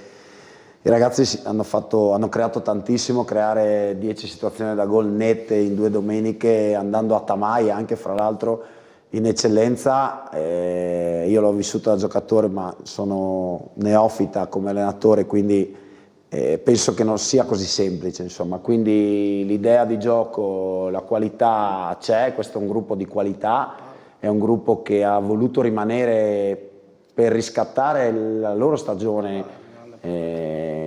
i ragazzi hanno creato tantissimo, creare 10 situazioni da gol nette in 2 domeniche, andando a Tamai anche, fra l'altro, in eccellenza. Io l'ho vissuto da giocatore, ma sono neofita come allenatore, quindi penso che non sia così semplice, insomma. Quindi l'idea di gioco, la qualità c'è, questo è un gruppo di qualità, è un gruppo che ha voluto rimanere per riscattare la loro stagione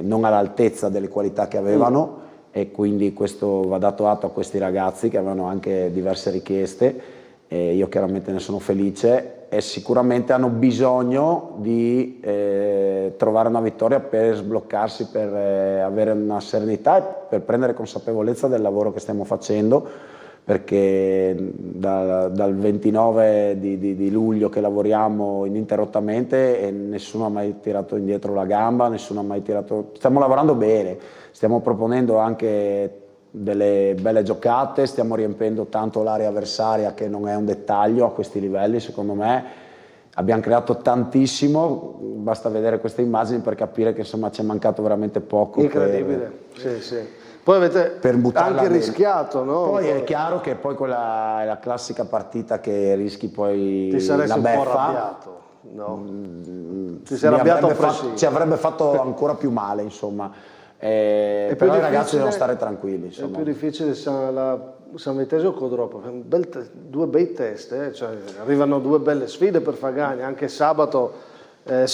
non all'altezza delle qualità che avevano, e quindi questo va dato atto a questi ragazzi che avevano anche diverse richieste, e io chiaramente ne sono felice, e sicuramente hanno bisogno di trovare una vittoria per sbloccarsi, per avere una serenità e per prendere consapevolezza del lavoro che stiamo facendo, perché dal 29 di luglio che lavoriamo ininterrottamente e nessuno ha mai tirato indietro la gamba, nessuno ha mai tirato... Stiamo lavorando bene, stiamo proponendo anche delle belle giocate, stiamo riempendo tanto l'area avversaria, che non è un dettaglio a questi livelli, secondo me. Abbiamo creato tantissimo, basta vedere queste immagini per capire che insomma ci è mancato veramente poco. Incredibile, sì. Poi avete anche rischiato, no? Poi è chiaro che poi quella è la classica partita che rischi poi ti saresti la un beffa. po' arrabbiato, no? Ti sei arrabbiato ci avrebbe fatto ancora più male, insomma. Però i ragazzi devono stare tranquilli, insomma. È più difficile San Vitesio o Codropo, due bei test, cioè, arrivano 2 belle sfide per Fagagna, anche sabato.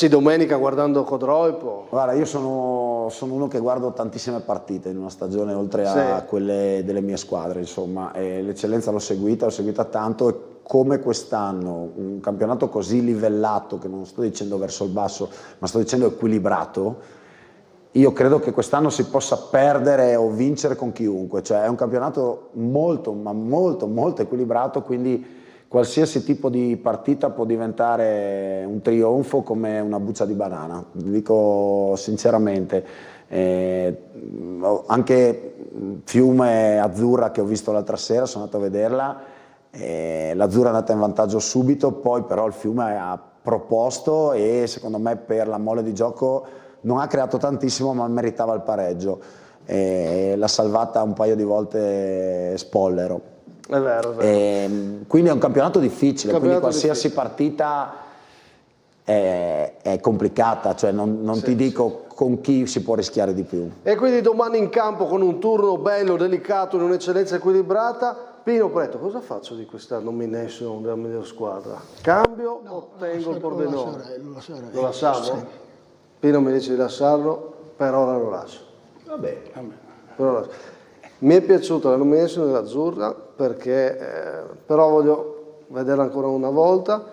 Domenica guardando Codroipo. Guarda, io sono uno che guardo tantissime partite in una stagione, oltre a quelle delle mie squadre, insomma, e l'eccellenza l'ho seguita tanto, e come quest'anno un campionato così livellato, che non sto dicendo verso il basso, ma sto dicendo equilibrato, io credo che quest'anno si possa perdere o vincere con chiunque, cioè è un campionato molto, ma molto, molto equilibrato, quindi qualsiasi tipo di partita può diventare un trionfo come una buccia di banana, vi dico sinceramente. Anche Fiume Azzurra, che ho visto l'altra sera, sono andato a vederla, l'Azzurra è andata in vantaggio subito, poi però il Fiume ha proposto e secondo me per la mole di gioco non ha creato tantissimo, ma meritava il pareggio. L'ha salvata un paio di volte Spollero. È vero. Quindi è un campionato difficile, quindi qualsiasi partita è complicata, cioè non ti dico con chi si può rischiare di più. E quindi domani in campo con un turno bello, delicato, in un'eccellenza equilibrata. Pino Preto, cosa faccio di questa nomination della miglior squadra? Cambio o tengo il Pordenone? Lo lasciamo? Sì. Pino mi dice di lasciarlo, per ora lo lascio. Va bene. Mi è piaciuta la nomination dell'Azzurra, perché però voglio vederla ancora una volta,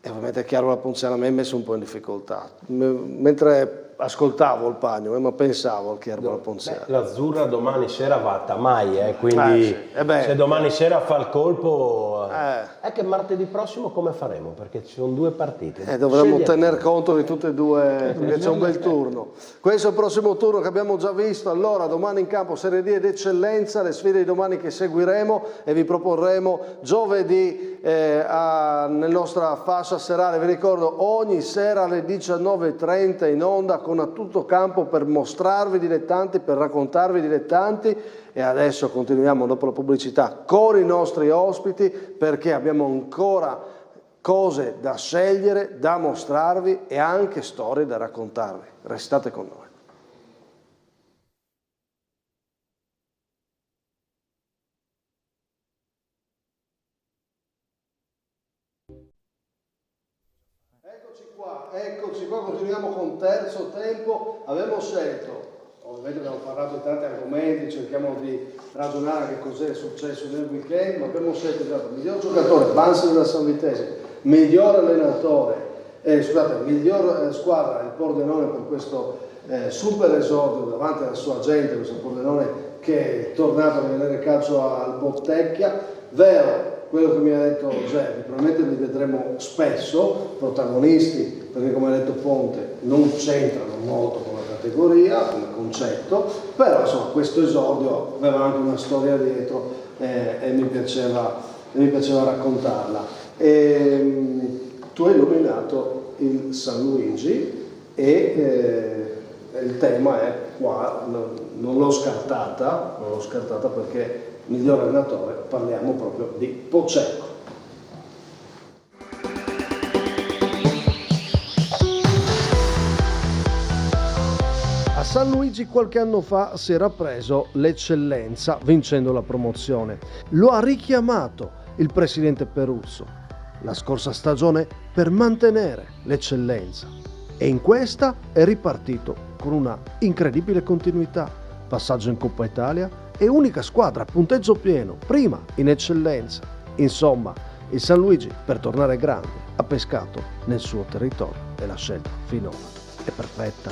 e ovviamente è chiaro la Ponziana mi ha messo un po' in difficoltà, mentre ascoltavo il Pagno, ma pensavo al Cherbola Ponziano. L'Azzurra domani sera va a Tamai, quindi sì. se domani sera fa il colpo, è che martedì prossimo come faremo? Perché ci sono 2 partite. Dovremmo tener conto di tutte e 2, perché c'è un bel turno. Questo è il prossimo turno che abbiamo già visto. Allora, domani in campo Serie D ed Eccellenza, le sfide di domani che seguiremo e vi proporremo giovedì nella nostra fascia serale. Vi ricordo, ogni sera alle 19:30 in onda con A Tutto Campo per mostrarvi dilettanti, per raccontarvi dilettanti. E adesso continuiamo dopo la pubblicità con i nostri ospiti, perché abbiamo ancora cose da scegliere, da mostrarvi e anche storie da raccontarvi. Restate con noi. Eccoci qua, continuiamo con terzo tempo. Abbiamo scelto, ovviamente abbiamo parlato di tanti argomenti, cerchiamo di ragionare anche cos'è successo nel weekend, ma abbiamo scelto il miglior giocatore, Bansi della San Vitese, miglior allenatore, miglior squadra, il Pordenone per questo super esordio davanti alla sua gente, questo Pordenone che è tornato a vedere calcio al Bottecchia. Vero quello che mi ha detto Geppi, probabilmente li vedremo spesso protagonisti, perché come ha detto Ponte non c'entrano molto con la categoria come concetto, però insomma questo esordio aveva anche una storia dietro e mi piaceva raccontarla. Tu hai nominato il San Luigi e il tema è qua, non l'ho scartata perché miglior allenatore parliamo proprio di Poceco. A San Luigi qualche anno fa si era preso l'Eccellenza vincendo la promozione. Lo ha richiamato il presidente Peruzzo la scorsa stagione per mantenere l'Eccellenza e in questa è ripartito con una incredibile continuità. Passaggio in Coppa Italia e unica squadra a punteggio pieno, prima in Eccellenza. Insomma, il San Luigi per tornare grande ha pescato nel suo territorio e la scelta finora è perfetta.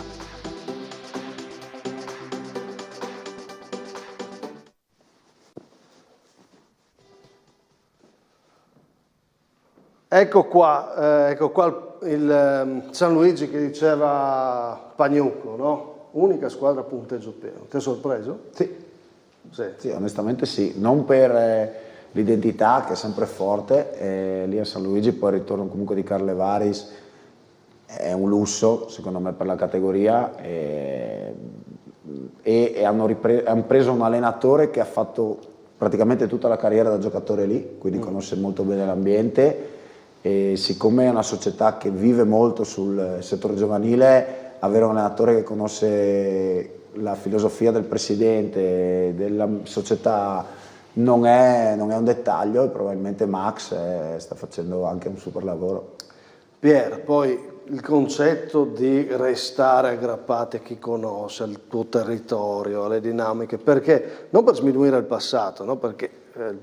Ecco qua il San Luigi che diceva Pagnucco, no? Unica squadra a punteggio pieno. Ti ha sorpreso? Sì, onestamente sì, non per l'identità che è sempre forte, lì a San Luigi poi il ritorno comunque di Carlevaris è un lusso secondo me per la categoria e hanno preso un allenatore che ha fatto praticamente tutta la carriera da giocatore lì, quindi conosce molto bene l'ambiente e siccome è una società che vive molto sul settore giovanile, avere un allenatore che conosce la filosofia del presidente, della società non è un dettaglio e probabilmente Max sta facendo anche un super lavoro. Pier, poi il concetto di restare aggrappati a chi conosce, al tuo territorio, alle dinamiche, perché non per sminuire il passato, no? Perché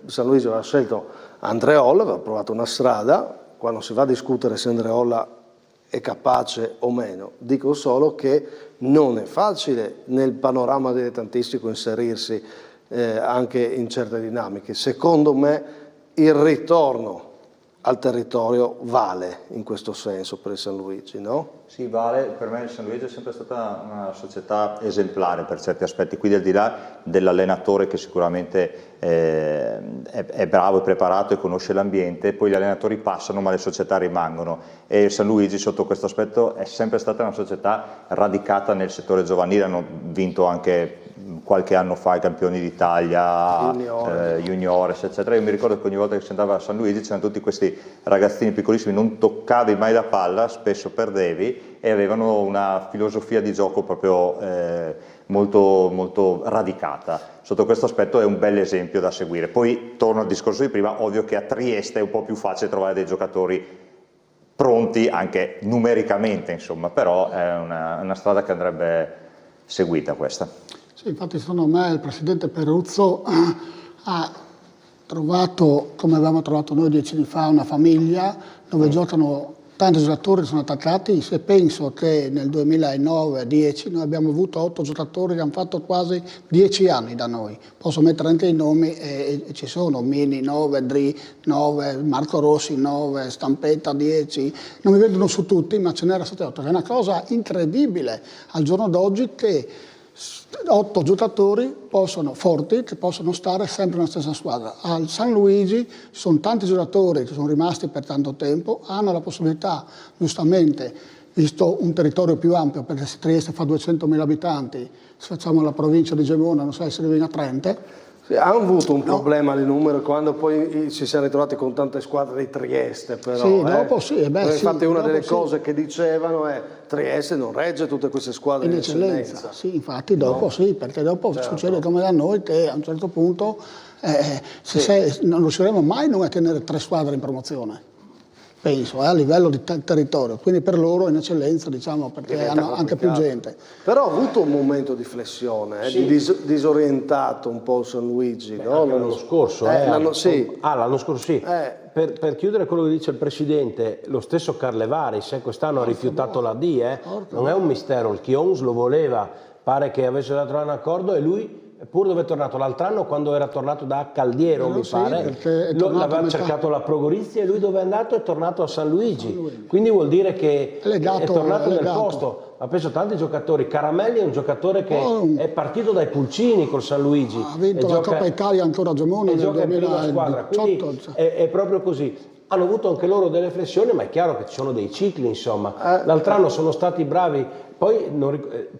San Luigi aveva scelto Andreolla, aveva provato una strada, quando si va a discutere se Andreolla è capace o meno, dico solo che non è facile nel panorama dilettantistico inserirsi anche in certe dinamiche. Secondo me il ritorno al territorio vale in questo senso per il San Luigi, no? Sì, vale. Per me il San Luigi è sempre stata una società esemplare per certi aspetti, quindi al di là dell'allenatore che sicuramente è bravo, è preparato e conosce l'ambiente, poi gli allenatori passano ma le società rimangono e il San Luigi sotto questo aspetto è sempre stata una società radicata nel settore giovanile, hanno vinto anche qualche anno fa i campioni d'Italia, juniores, eccetera. Io mi ricordo che ogni volta che si andava a San Luigi c'erano tutti questi ragazzini piccolissimi, non toccavi mai la palla, spesso perdevi e avevano una filosofia di gioco proprio molto, molto radicata. Sotto questo aspetto è un bel esempio da seguire. Poi torno al discorso di prima, ovvio che a Trieste è un po' più facile trovare dei giocatori pronti anche numericamente, insomma, però è una strada che andrebbe seguita questa. Sì, infatti secondo me il presidente Peruzzo ha trovato, come avevamo trovato noi 10 anni fa, una famiglia dove giocano tanti giocatori sono attaccati. Se penso che nel 2009-10 noi abbiamo avuto 8 giocatori che hanno fatto quasi 10 anni da noi. Posso mettere anche i nomi, ci sono Mini 9, Dri 9, Marco Rossi 9, Stampetta 10, non mi vedono su tutti, ma ce n'era 7-8. È una cosa incredibile al giorno d'oggi che 8 giocatori forti che possono stare sempre nella stessa squadra. Al San Luigi ci sono tanti giocatori che sono rimasti per tanto tempo, hanno la possibilità, giustamente, visto un territorio più ampio, perché se Trieste fa 200.000 abitanti, se facciamo la provincia di Gemona, non so se arriviamo a 30. Hanno avuto un problema di numero quando poi si sono ritrovati con tante squadre di Trieste, però. Sì, dopo sì. Infatti una delle cose che dicevano è Trieste non regge tutte queste squadre in eccellenza. Sì, infatti dopo sì, perché dopo succede come da noi che a un certo punto non riusciremo mai a tenere 3 squadre in promozione. Penso, a livello di territorio, quindi per loro in eccellenza, diciamo, perché hanno anche più gente. Però ha avuto un momento di flessione, di disorientato un po' San Luigi, no? L'anno scorso, l'anno scorso sì. Per chiudere quello che dice il Presidente, lo stesso Carlevaris quest'anno ha rifiutato la D, non è un mistero, il Chions lo voleva, pare che avesse dato un accordo e lui, pur dove è tornato l'altro anno, quando era tornato da Caldiero, mi pare, l'aveva cercato la Pro Gorizia e lui dove è andato è tornato a San Luigi. Quindi vuol dire che è tornato nel posto. Ma penso tanti giocatori, Caramelli è un giocatore che è partito dai pulcini col San Luigi. Ha vinto la Coppa Italia ancora a Gemona nel 2018. È proprio così. Hanno avuto anche loro delle flessioni, ma è chiaro che ci sono dei cicli, insomma. L'altro anno sono stati bravi. Poi,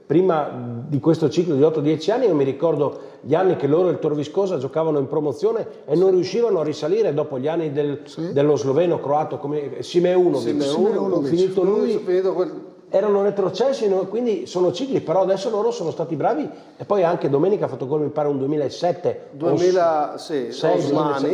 prima di questo ciclo di 8-10 anni, io mi ricordo gli anni che loro e il Tor Viscosa giocavano in promozione e non riuscivano a risalire dopo gli anni dello sloveno croato come Simeunovic. Finito lui, erano retrocessi, quindi sono cicli, però adesso loro sono stati bravi e poi anche domenica ha fatto gol, mi pare un 2007.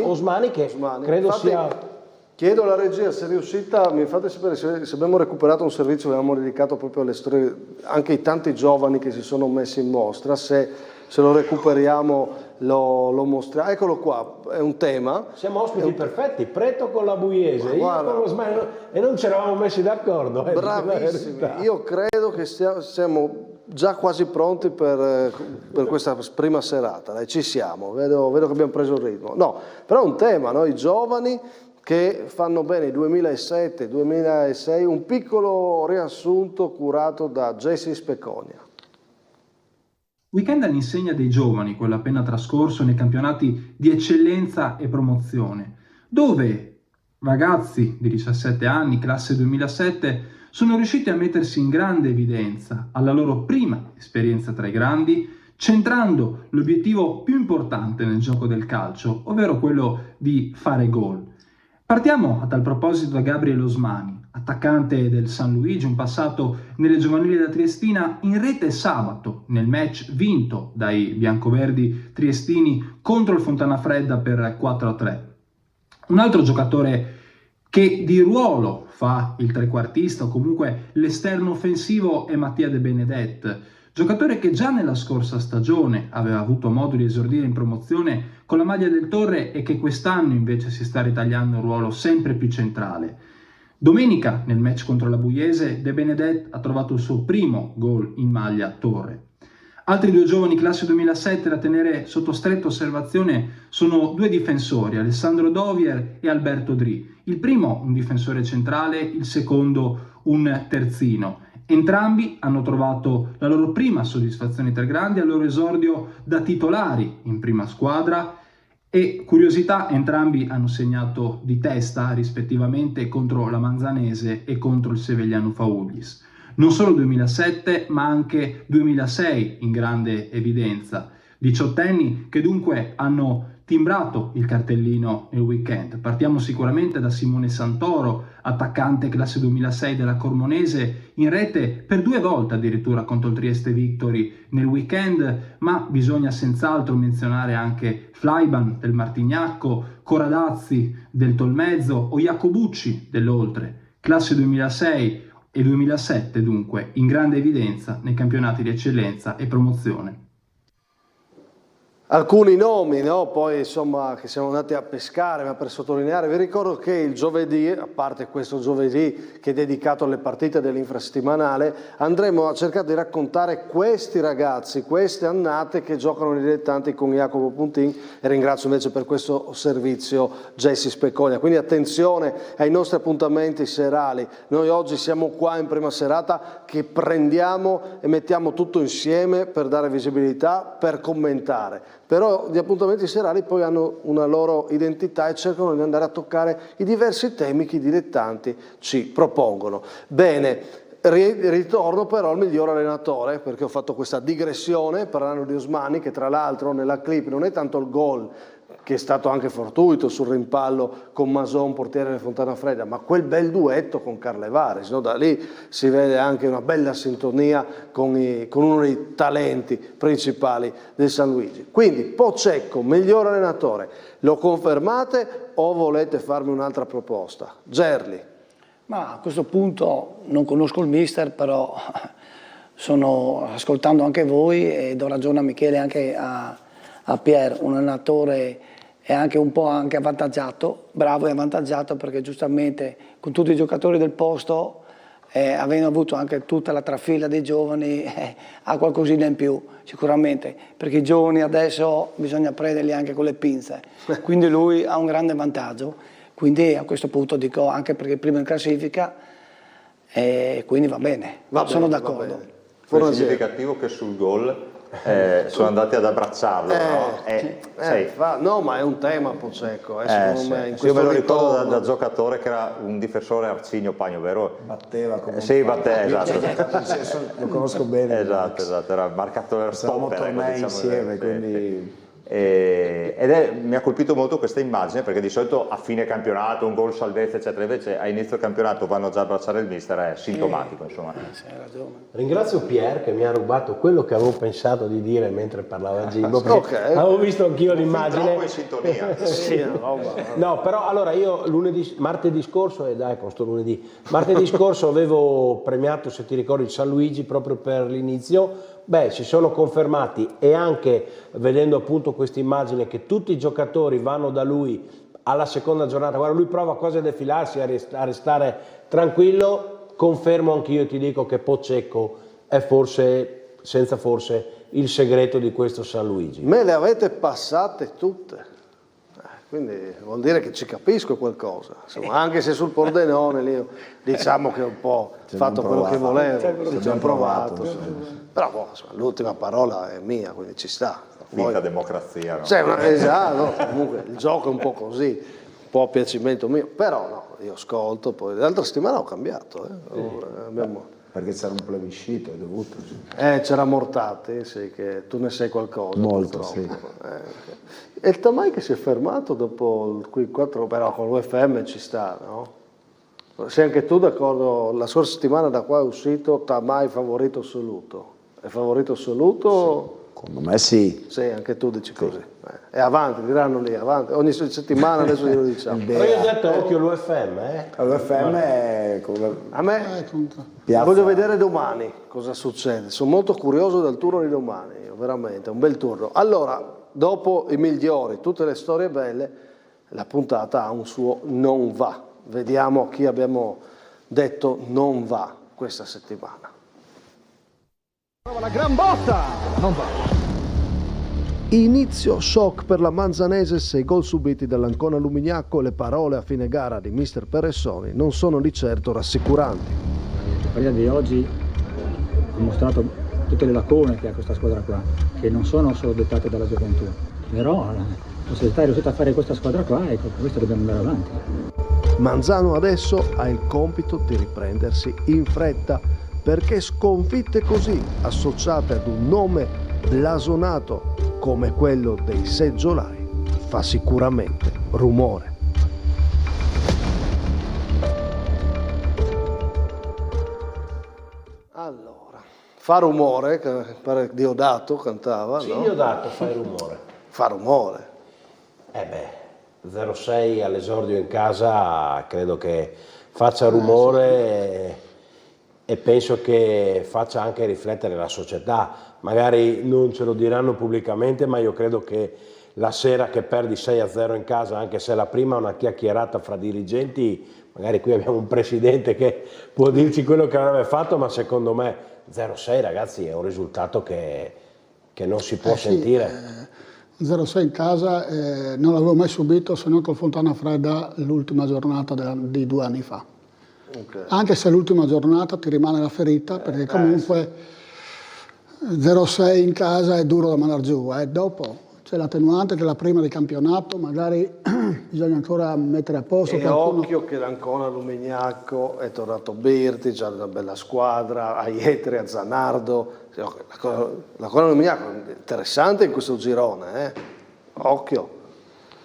Osmani che credo sia... Chiedo alla regia se è riuscita, mi fate sapere se abbiamo recuperato un servizio che avevamo dedicato proprio alle storie, anche ai tanti giovani che si sono messi in mostra, se lo recuperiamo lo mostriamo. Eccolo qua, è un tema. Siamo ospiti perfetti, Preto con la Buiese, io con lo Smani, e non ci eravamo messi d'accordo. Bravissimi, io credo che siamo già quasi pronti per questa prima serata, dai, ci siamo, vedo che abbiamo preso il ritmo. No, però è un tema, no? I giovani che fanno bene 2007-2006, un piccolo riassunto curato da Jesse Speconia. Weekend all'insegna dei giovani, quello appena trascorso nei campionati di eccellenza e promozione, dove ragazzi di 17 anni, classe 2007, sono riusciti a mettersi in grande evidenza alla loro prima esperienza tra i grandi, centrando l'obiettivo più importante nel gioco del calcio, ovvero quello di fare gol. Partiamo a tal proposito da Gabriele Osmani, attaccante del San Luigi, un passato nelle giovanili da Triestina, in rete sabato nel match vinto dai biancoverdi triestini contro il Fontanafredda per 4-3. Un altro giocatore che di ruolo fa il trequartista o comunque l'esterno offensivo è Mattia De Benedetto, giocatore che già nella scorsa stagione aveva avuto modo di esordire in promozione con la maglia del Torre e che quest'anno invece si sta ritagliando un ruolo sempre più centrale. Domenica, nel match contro la Buiese, De Benedetto ha trovato il suo primo gol in maglia Torre. Altri 2 giovani classe 2007 da tenere sotto stretta osservazione sono 2 difensori, Alessandro Dovier e Alberto Dri. Il primo un difensore centrale, il secondo un terzino. Entrambi hanno trovato la loro prima soddisfazione tra grandi al loro esordio da titolari in prima squadra e, curiosità, entrambi hanno segnato di testa rispettivamente contro la Manzanese e contro il Sevegliano Faullis. Non solo 2007 ma anche 2006 in grande evidenza. 18enni che dunque hanno timbrato il cartellino nel weekend. Partiamo sicuramente da Simone Santoro, attaccante classe 2006 della Cormonese, in rete per 2 volte addirittura contro il Trieste Victory nel weekend, ma bisogna senz'altro menzionare anche Flaiban del Martignacco, Coradazzi del Tolmezzo o Iacobucci dell'Oltre. Classe 2006 e 2007 dunque in grande evidenza nei campionati di eccellenza e promozione. Alcuni nomi, no? Poi insomma che siamo andati a pescare, ma per sottolineare vi ricordo che il giovedì, a parte questo giovedì che è dedicato alle partite dell'infrasettimanale, andremo a cercare di raccontare questi ragazzi, queste annate che giocano nei dilettanti con Jacopo Puntin, e ringrazio invece per questo servizio Jesse Specoglia. Quindi attenzione ai nostri appuntamenti serali, noi oggi siamo qua in prima serata che prendiamo e mettiamo tutto insieme per dare visibilità, per commentare. Però gli appuntamenti serali poi hanno una loro identità e cercano di andare a toccare i diversi temi che i dilettanti ci propongono. Bene, ritorno però al miglior allenatore, perché ho fatto questa digressione parlando di Osmani, che tra l'altro nella clip non è tanto il gol, che è stato anche fortuito sul rimpallo con Mason, portiere del Fontana Fredda, ma quel bel duetto con Carlevaris, no? Da lì si vede anche una bella sintonia con uno dei talenti principali del San Luigi. Quindi Pocecco, miglior allenatore, lo confermate o volete farmi un'altra proposta? Gerli. Ma a questo punto non conosco il mister, però sono ascoltando anche voi e do ragione a Michele e anche a Pier, un allenatore è anche un po' anche avvantaggiato, bravo e avvantaggiato, perché giustamente con tutti i giocatori del posto, avendo avuto anche tutta la trafila dei giovani, ha qualcosina in più sicuramente, perché i giovani adesso bisogna prenderli anche con le pinze, quindi lui ha un grande vantaggio, quindi a questo punto dico anche perché prima in classifica, quindi va bene, sono d'accordo. È significativo che sul gol sono andati ad abbracciarlo, no? No, ma è un tema Pocecco, secondo me. Io me lo ricordo da giocatore che era un difensore Arcigno Pagno, vero? Batteva come esatto. Lo conosco bene. Esatto, era marcatore stopper. Tornei insieme, quindi... mi ha colpito molto questa immagine, perché di solito a fine campionato un gol salvezza eccetera, invece a inizio campionato vanno già a abbracciare il mister, è sintomatico, insomma. Ringrazio Pier che mi ha rubato quello che avevo pensato di dire mentre parlava Gimbo, perché avevo visto anch'io l'immagine. In sintonia. No, però allora io martedì scorso martedì scorso avevo premiato, se ti ricordi, il San Luigi proprio per l'inizio. Beh, si sono confermati, e anche vedendo appunto questa immagine che tutti i giocatori vanno da lui alla seconda giornata, guarda, lui prova quasi a defilarsi, a restare tranquillo, confermo anch'io e ti dico che Pocecco è forse, senza forse, il segreto di questo San Luigi. Me le avete passate tutte, quindi vuol dire che ci capisco qualcosa, insomma, anche se sul Pordenone lì diciamo che ho un po' fatto quello che volevo, ci abbiamo provato. Però l'ultima parola è mia, quindi ci sta. Finta democrazia, no? Esatto, comunque il gioco è un po' così, un po' a piacimento mio, però no, io ascolto, poi l'altra settimana ho cambiato. Perché c'era un plebiscito, è dovuto. C'era Mortati, sì, che tu ne sai qualcosa. Molto, sì. E il Tamai che si è fermato dopo il 4, però con l'UFM ci sta, no? Sei anche tu d'accordo, la scorsa settimana da qua è uscito Tamai favorito assoluto. È favorito assoluto? Sì, secondo me sì. Sì, anche tu dici così. E avanti, diranno lì, avanti. Ogni settimana adesso glielo diciamo. Però io ho detto occhio l'UFM, L'UFM è... A me voglio vedere domani cosa succede. Sono molto curioso del turno di domani, veramente, un bel turno. Allora, dopo i migliori, tutte le storie belle, la puntata ha un suo non va. Vediamo chi abbiamo detto non va questa settimana. La gran botta! Non va. Inizio shock per la Manzanese, 6 gol subiti dall'Ancona Lumignacco. Le parole a fine gara di mister Peressoni non sono di certo rassicuranti. La partita di oggi ha mostrato tutte le lacune che ha questa squadra qua, che non sono solo dettate dalla gioventù, però la società è riuscita a fare questa squadra qua e con questo dobbiamo andare avanti. Manzano adesso ha il compito di riprendersi in fretta, perché sconfitte così, associate ad un nome blasonato come quello dei seggiolai, fa sicuramente rumore. Allora, fa rumore, pare Diodato cantava, sì, no? Diodato, fai rumore. Fa rumore. 0-6 all'esordio in casa credo che faccia rumore. e penso che faccia anche riflettere la società. Magari non ce lo diranno pubblicamente, ma io credo che la sera che perdi 6-0 in casa, anche se la prima è una chiacchierata fra dirigenti, magari qui abbiamo un presidente che può dirci quello che avrebbe fatto, ma secondo me 0-6 ragazzi è un risultato che non si può sentire. 0-6 in casa non l'avevo mai subito se non col Fontana Fredda l'ultima giornata di 2 anni fa. Okay. Anche se l'ultima giornata ti rimane la ferita, perché comunque 0-6 in casa è duro da mandare giù. Dopo c'è l'attenuante della prima di campionato, magari bisogna ancora mettere a posto. E occhio che l'Ancona Lumignacco è tornato Birti, c'ha una bella squadra, a Ietri, a Zanardo. L'Ancona Lumignacco è interessante in questo girone, occhio,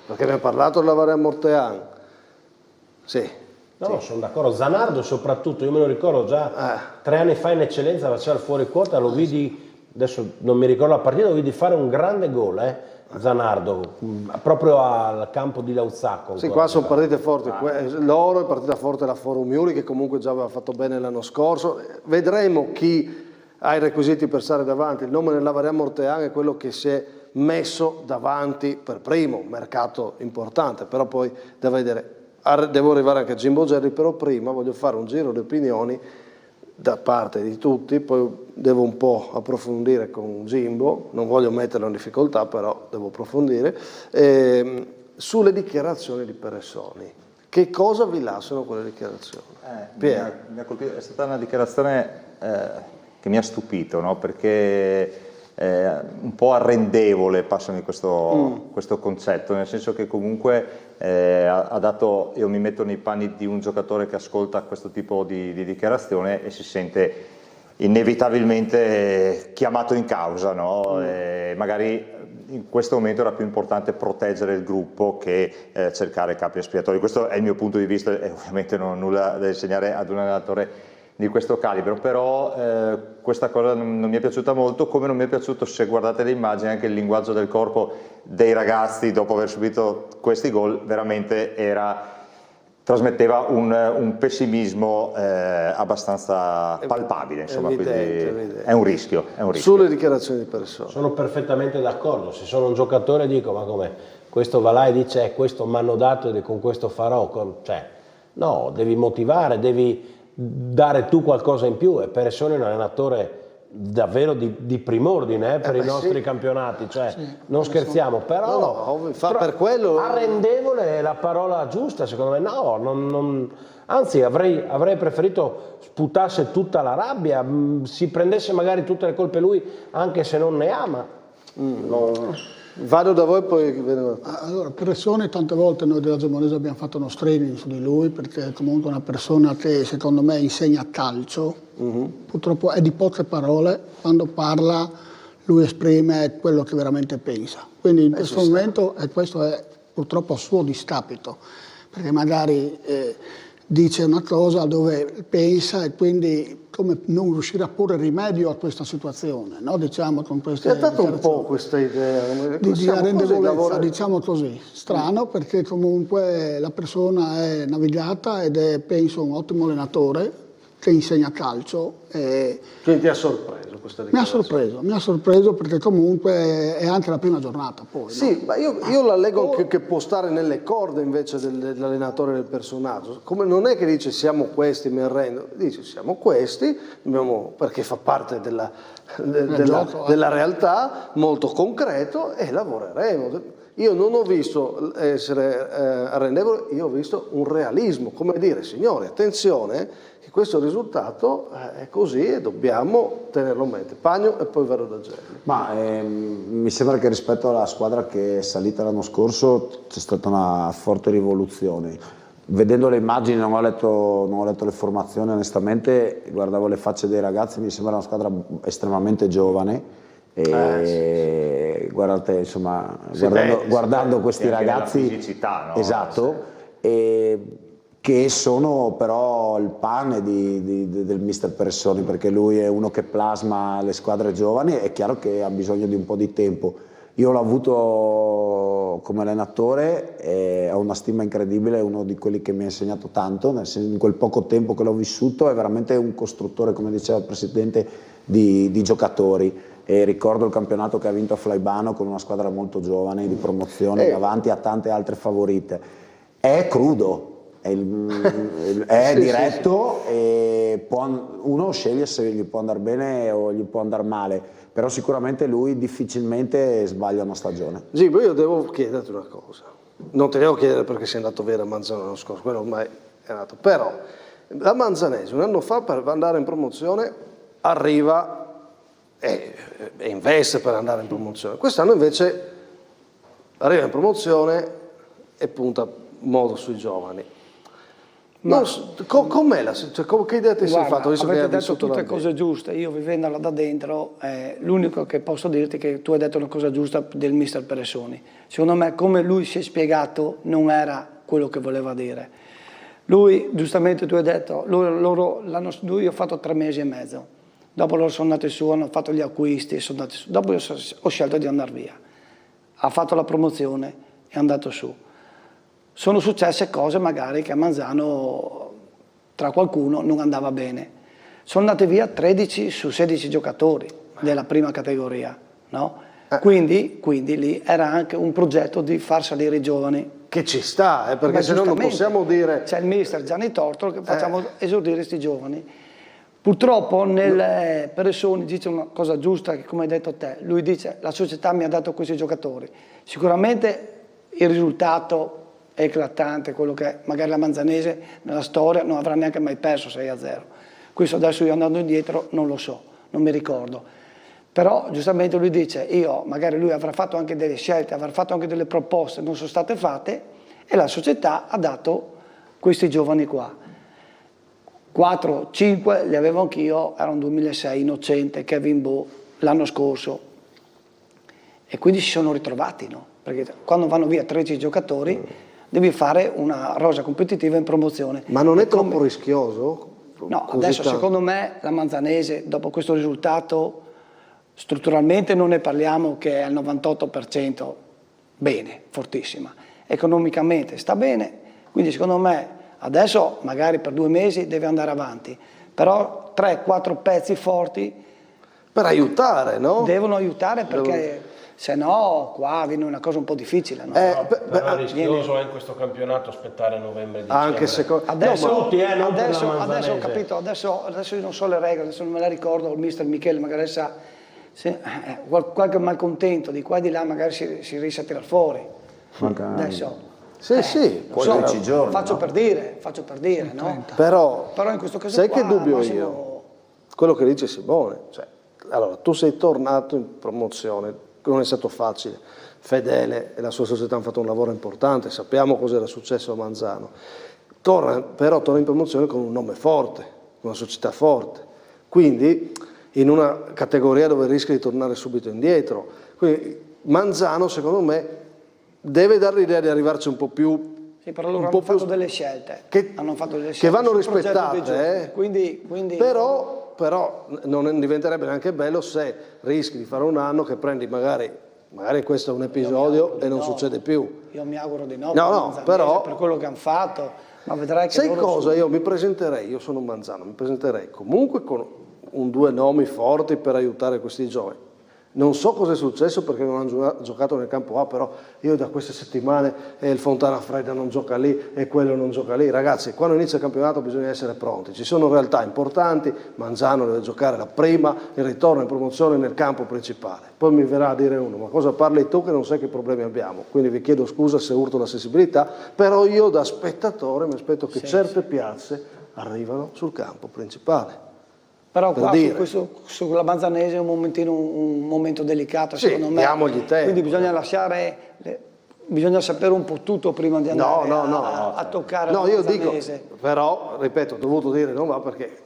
perché abbiamo parlato della Varia Mortean. Sì. No, sono d'accordo. Zanardo soprattutto, io me lo ricordo già 3 anni fa in eccellenza, faceva il fuori quota, lo vidi, adesso non mi ricordo la partita, lo vidi fare un grande gol, Zanardo, proprio al campo di Lauzacco. Sì, qua sono partite forti, loro è partita forte la Forum Iuri, che comunque già aveva fatto bene l'anno scorso. Vedremo chi ha i requisiti per stare davanti. Il nome della Varia Mortean è quello che si è messo davanti per primo, mercato importante, però poi da vedere. Devo arrivare anche a Jimbo Gerri, però prima voglio fare un giro di opinioni da parte di tutti, poi devo un po' approfondire con Jimbo, non voglio metterlo in difficoltà, però devo approfondire, sulle dichiarazioni di Peressoni. Che cosa vi lasciano quelle dichiarazioni? Mi ha colpito, è stata una dichiarazione che mi ha stupito, no? Perché un po' arrendevole, passami questo concetto, nel senso che comunque ha dato, io mi metto nei panni di un giocatore che ascolta questo tipo di dichiarazione e si sente inevitabilmente chiamato in causa, no? Magari in questo momento era più importante proteggere il gruppo che cercare capi espiatori. Questo è il mio punto di vista e ovviamente non ho nulla da insegnare ad un allenatore di questo calibro, però questa cosa non mi è piaciuta molto, come non mi è piaciuto, se guardate le immagini, anche il linguaggio del corpo dei ragazzi dopo aver subito questi gol, veramente trasmetteva un pessimismo abbastanza palpabile, insomma, evidente. È un rischio. Sulle dichiarazioni di Peressoni. Sono perfettamente d'accordo, se sono un giocatore dico ma come, questo va là e dice questo mi hanno dato e con questo farò, cioè no, devi motivare, devi dare tu qualcosa in più, e Peressoni è un allenatore davvero di prim'ordine per i nostri campionati, cioè non scherziamo, però per quello arrendevole è la parola giusta secondo me, anzi avrei preferito sputasse tutta la rabbia, si prendesse magari tutte le colpe lui anche se non ne ama. Vado da voi poi vedo. Allora, Peressoni tante volte noi della Gemonese abbiamo fatto uno streaming su di lui, perché è comunque una persona che secondo me insegna calcio, purtroppo è di poche parole, quando parla lui esprime quello che veramente pensa, quindi in questo momento questo è purtroppo a suo discapito, perché magari dice una cosa dove pensa e quindi come non riuscire a porre rimedio a questa situazione, no? Diciamo con queste. Ti ha dato un po' questa idea di arrendevolezza, diciamo così, strano, perché comunque la persona è navigata ed è, penso, un ottimo allenatore che insegna calcio. Quindi ti ha sorpreso questa dichiarazione? Mi ha sorpreso perché comunque è anche la prima giornata poi. Sì, no? ma io la leggo che può stare nelle corde invece dell'allenatore del personaggio. Come non è che dice siamo questi, mi arrendo, dice siamo questi, perché fa parte della realtà, molto concreto, e lavoreremo. Io non ho visto essere arrendevole, io ho visto un realismo, come dire, signori, attenzione, che questo risultato è così e dobbiamo tenerlo in mente. Pagno e poi vado da Gerri. Ma mi sembra che rispetto alla squadra che è salita l'anno scorso c'è stata una forte rivoluzione. Vedendo le immagini, non ho letto le formazioni onestamente, guardavo le facce dei ragazzi, mi sembra una squadra estremamente giovane. Guardate, insomma, guardando questi ragazzi, fisicità, no? Esatto, che sono però il pane del mister Peressoni, perché lui è uno che plasma le squadre giovani. È chiaro che ha bisogno di un po' di tempo. Io l'ho avuto come allenatore, ho una stima incredibile, è uno di quelli che mi ha insegnato tanto, in quel poco tempo che l'ho vissuto è veramente un costruttore, come diceva il Presidente, di giocatori. E ricordo il campionato che ha vinto a Flaibano con una squadra molto giovane di promozione davanti a tante altre favorite. È crudo, è diretto e uno sceglie se gli può andare bene o gli può andare male, però sicuramente lui difficilmente sbaglia una stagione. Gimbo, io devo chiederti una cosa, non te devo chiedere perché sei andato via a Manzano l'anno scorso, quello ormai è nato, però la Manzanese un anno fa per andare in promozione arriva e investe per andare in promozione. Quest'anno invece arriva in promozione e punta modo sui giovani. Ma com'è che idea ti sei fatto? Avete detto tutte cose giuste, io vivendola da dentro, l'unico che posso dirti è che tu hai detto una cosa giusta del mister Peressoni. Secondo me come lui si è spiegato non era quello che voleva dire. Lui, giustamente tu hai detto, lui ha fatto 3 mesi e mezzo. Dopo loro sono andati su, hanno fatto gli acquisti, sono andati su. Dopo io ho scelto di andare via. Ha fatto la promozione e è andato su. Sono successe cose magari che a Manzano tra qualcuno non andava bene. Sono andati via 13 su 16 giocatori della prima categoria, no? Quindi lì era anche un progetto di far salire i giovani. Che ci sta, perché se no non possiamo dire... C'è il mister Gianni Tortolo che facciamo esordire questi giovani. Purtroppo nel Peressoni dice una cosa giusta, che come hai detto te, lui dice la società mi ha dato questi giocatori. Sicuramente il risultato è eclatante, quello che magari la Manzanese nella storia non avrà neanche mai perso 6-0. Questo adesso io andando indietro non lo so, non mi ricordo. Però giustamente lui dice, magari lui avrà fatto anche delle scelte, avrà fatto anche delle proposte, non sono state fatte e la società ha dato questi giovani qua. 4, 5 li avevo anch'io, era un 2006, Innocente, Kevin Bo, l'anno scorso. E quindi si sono ritrovati, no? Perché quando vanno via 13 giocatori devi fare una rosa competitiva in promozione. Ma non è troppo rischioso? No, adesso secondo me la Manzanese, dopo questo risultato, strutturalmente non ne parliamo che è al 98% bene, fortissima. Economicamente sta bene, quindi secondo me adesso magari per 2 mesi deve andare avanti, però 3-4 pezzi forti per aiutare, no? Devono aiutare perché se no qua viene una cosa un po' difficile, no? Però è rischioso in questo campionato aspettare novembre-dicembre. Anche secondo adesso ho capito, adesso io non so le regole, adesso non me la ricordo, il mister Michele magari sa, qualche malcontento di qua e di là magari si riesce a tirar fuori. Adesso poi 10 giorni, faccio per dire, no? Però in questo caso sai qua, che dubbio io? Quello che dice Simone, allora tu sei tornato in promozione, non è stato facile, Fedele e la sua società hanno fatto un lavoro importante, sappiamo cosa era successo a Manzano, torna in promozione con un nome forte, con una società forte, quindi in una categoria dove rischi di tornare subito indietro, quindi Manzano secondo me deve dare l'idea di arrivarci un po' più... Sì, però loro hanno fatto delle scelte. Che vanno rispettate. Quindi... Però non diventerebbe neanche bello se rischi di fare un anno che prendi magari questo è un episodio e non succede più. Io mi auguro di no, però... per quello che hanno fatto, ma vedrai che... Sai cosa? Io mi presenterei, io sono un Manzano, mi presenterei comunque con 2 nomi forti per aiutare questi giovani. Non so cosa è successo perché non hanno giocato nel campo A, però io da queste settimane il Fontana Fredda non gioca lì e quello non gioca lì. Ragazzi, quando inizia il campionato bisogna essere pronti. Ci sono realtà importanti, Manzano deve giocare la prima, il ritorno in promozione nel campo principale. Poi mi verrà a dire uno, ma cosa parli tu che non sai che problemi abbiamo? Quindi vi chiedo scusa se urto la sensibilità, però io da spettatore mi aspetto che certe piazze arrivano sul campo principale. Però qua sulla Manzanese è un momento delicato, secondo me. Diamogli tempo. Quindi bisogna sapere un po' tutto prima di andare a toccare la Manzanese. Dico, però, ripeto, ho dovuto dire non va perché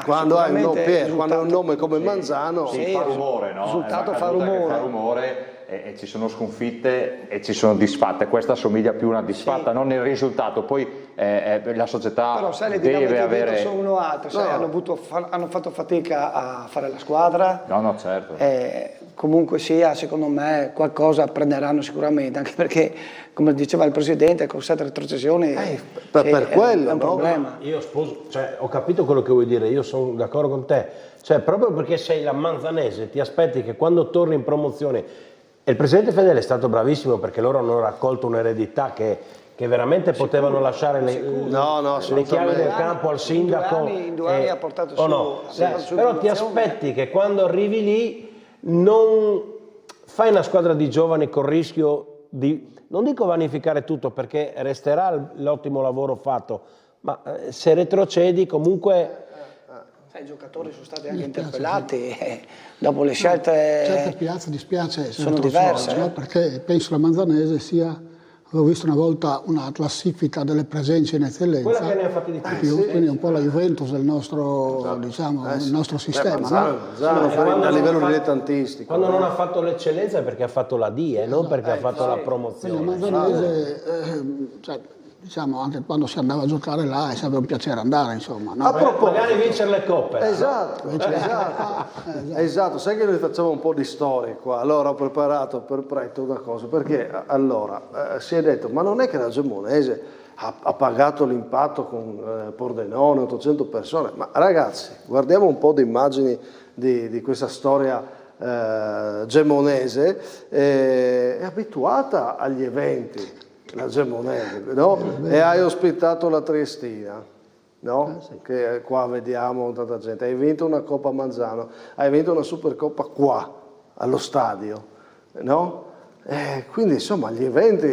quando hai un nome come Manzano... fa rumore, no? Il risultato fa rumore. E ci sono sconfitte e ci sono disfatte, questa assomiglia più a una disfatta, non nel risultato, poi la società però sai, le deve avere... sono uno altro, hanno fatto fatica a fare la squadra, certo. comunque sia, secondo me qualcosa prenderanno sicuramente, anche perché, come diceva il Presidente, con 7 retrocessioni per quello, è un no? problema. Io sposo, cioè, ho capito quello che vuoi dire, io sono d'accordo con te, cioè proprio perché sei la manzanese ti aspetti che quando torni in promozione, e il Presidente Fedele è stato bravissimo perché loro hanno raccolto un'eredità che veramente potevano lasciare le chiavi del campo al sindaco. In 2 anni ha portato su però ti aspetti che quando arrivi lì non fai una squadra di giovani col rischio di, non dico vanificare tutto perché resterà l'ottimo lavoro fatto, ma se retrocedi comunque... I giocatori sono stati anche interpellati dopo le scelte. Certe piazze dispiace sono diverse, perché penso la Manzanese sia, avevo visto una volta una classifica delle presenze in eccellenza, quella che ne ha fatti di più, quindi un po' la Juventus del nostro, diciamo, il nostro sistema. A livello dilettantistico. Quando non ha fatto l'eccellenza è perché ha fatto la D, non perché ha fatto la promozione. La Manzanese, diciamo, anche quando si andava a giocare là è sempre un piacere andare, insomma. No? Magari vincere le coppe. Esatto, sai che noi facciamo un po' di storie qua, allora ho preparato per Preto una cosa, perché allora si è detto, ma non è che la Gemonese ha pagato l'impatto con Pordenone, 800 persone, ma ragazzi, guardiamo un po' di immagini di questa storia gemonese, è abituata agli eventi. La Gemonese, no? E hai ospitato la Triestina, no? Che qua vediamo tanta gente. Hai vinto una Coppa Manzano, hai vinto una Supercoppa qua, allo stadio, no? Quindi insomma gli eventi,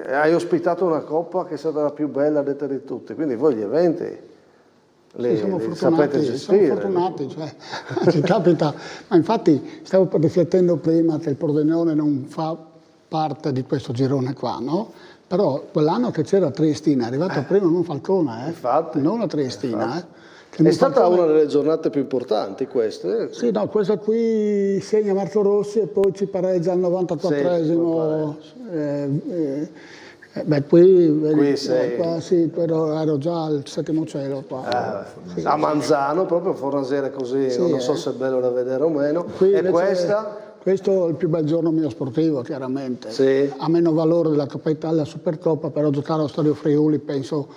hai ospitato una Coppa che è stata la più bella detta di tutte, quindi voi gli eventi li sapete gestire. Siamo fortunati, cioè, ci capita, ma infatti stavo riflettendo prima che il Pordenone non fa parte di questo girone qua, no? Però quell'anno che c'era Triestina è arrivato prima non Falcone, infatti, non la Triestina. È stata una delle giornate più importanti queste. Sì, no, questa qui segna Marco Rossi e poi ci pareggia al 94esimo. Qui vedi, sei. Qua, sì, però ero già al 7° cielo qua. A Manzano, proprio Fornasera così, sì, non so se è bello da vedere o meno. E questa? Questo è il più bel giorno mio sportivo, chiaramente. Sì. Ha meno valore della Coppa Italia, Supercoppa, però giocare allo Stadio Friuli penso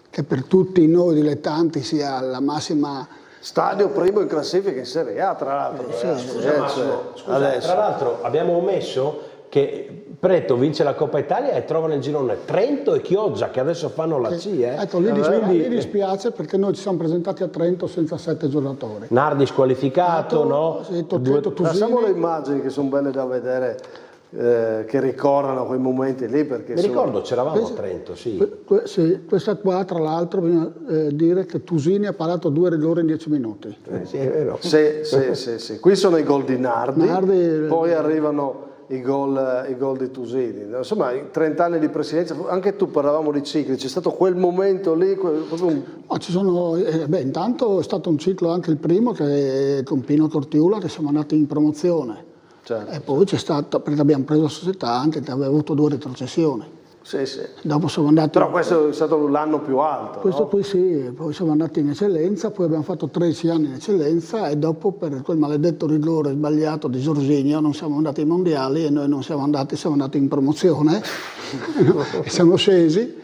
che per tutti noi dilettanti sia la massima... Stadio primo in classifica in Serie A, tra l'altro. Scusa, tra l'altro abbiamo omesso che Preto vince la Coppa Italia e trova nel girone Trento e Chioggia che adesso fanno la C. Ecco, lì dispiace perché noi ci siamo presentati a Trento senza 7 giocatori. Nardi squalificato, no? Sì, Passiamo le immagini che sono belle da vedere, che ricordano quei momenti lì. Perché mi ricordo, c'eravamo a Trento, sì. Questa qua, tra l'altro, bisogna dire che Tusini ha parato 2 rigori in 10 minuti. Sì, è vero. Sì. Qui sono i gol di Nardi, poi arrivano i gol di Tusini. Insomma, 30 anni di presidenza, anche tu parlavamo di cicli, c'è stato quel momento lì? Intanto è stato un ciclo anche il primo che con Pino Tortiula che siamo andati in promozione. Certo. E poi c'è stato, perché abbiamo preso la società anche che aveva avuto 2 retrocessioni. Sì. Dopo siamo andati... Però questo è stato l'anno più alto, questo no? Qui sì, poi siamo andati in eccellenza, poi abbiamo fatto 13 anni in eccellenza e dopo per quel maledetto rigore sbagliato di Jorginho non siamo andati ai mondiali e noi non siamo andati in promozione e siamo scesi.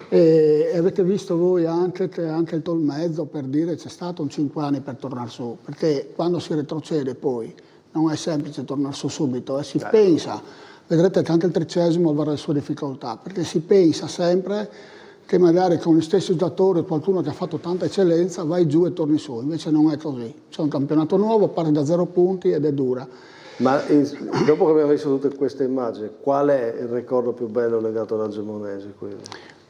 E avete visto voi anche che anche il Tolmezzo, per dire, c'è stato un 5 anni per tornare su, perché quando si retrocede poi non è semplice tornare su subito e si pensa... Vedrete che anche il 13° avrà le sue difficoltà, perché si pensa sempre che magari con gli stessi giocatori o qualcuno che ha fatto tanta eccellenza vai giù e torni su, invece non è così. C'è un campionato nuovo, parti da 0 punti ed è dura. Ma dopo che abbiamo visto tutte queste immagini, qual è il ricordo più bello legato alla Gemonese?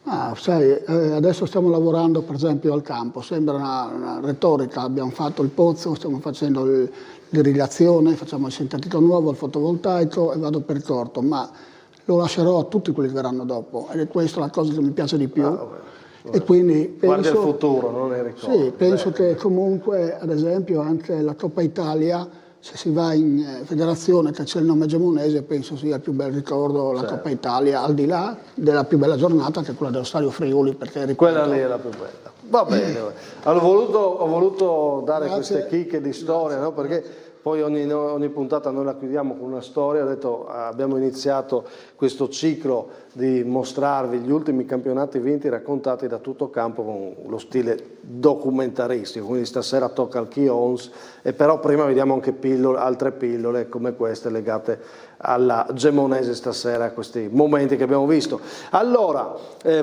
Adesso stiamo lavorando per esempio al campo, sembra una retorica, abbiamo fatto il pozzo, stiamo facendo l'irrigazione, facciamo il sintetico nuovo, il fotovoltaico e vado per corto, ma lo lascerò a tutti quelli che verranno dopo ed è questa la cosa che mi piace di più. E quindi guarda il futuro, non il ricordo. Sì, penso che comunque ad esempio anche la Coppa Italia, se si va in federazione che c'è il nome gemonese, penso sia il più bel ricordo la Coppa Italia, al di là della più bella giornata che è quella dello Stadio Friuli, perché ripeto, quella lì è la più bella. Va bene, ho voluto dare queste chicche di storia, no? Perché poi ogni puntata noi la chiudiamo con una storia. Abbiamo iniziato questo ciclo di mostrarvi gli ultimi campionati vinti raccontati da tutto campo con lo stile documentaristico, quindi stasera tocca al Key Homes, e però prima vediamo anche altre pillole come queste legate alla Gemonese stasera, a questi momenti che abbiamo visto. Allora,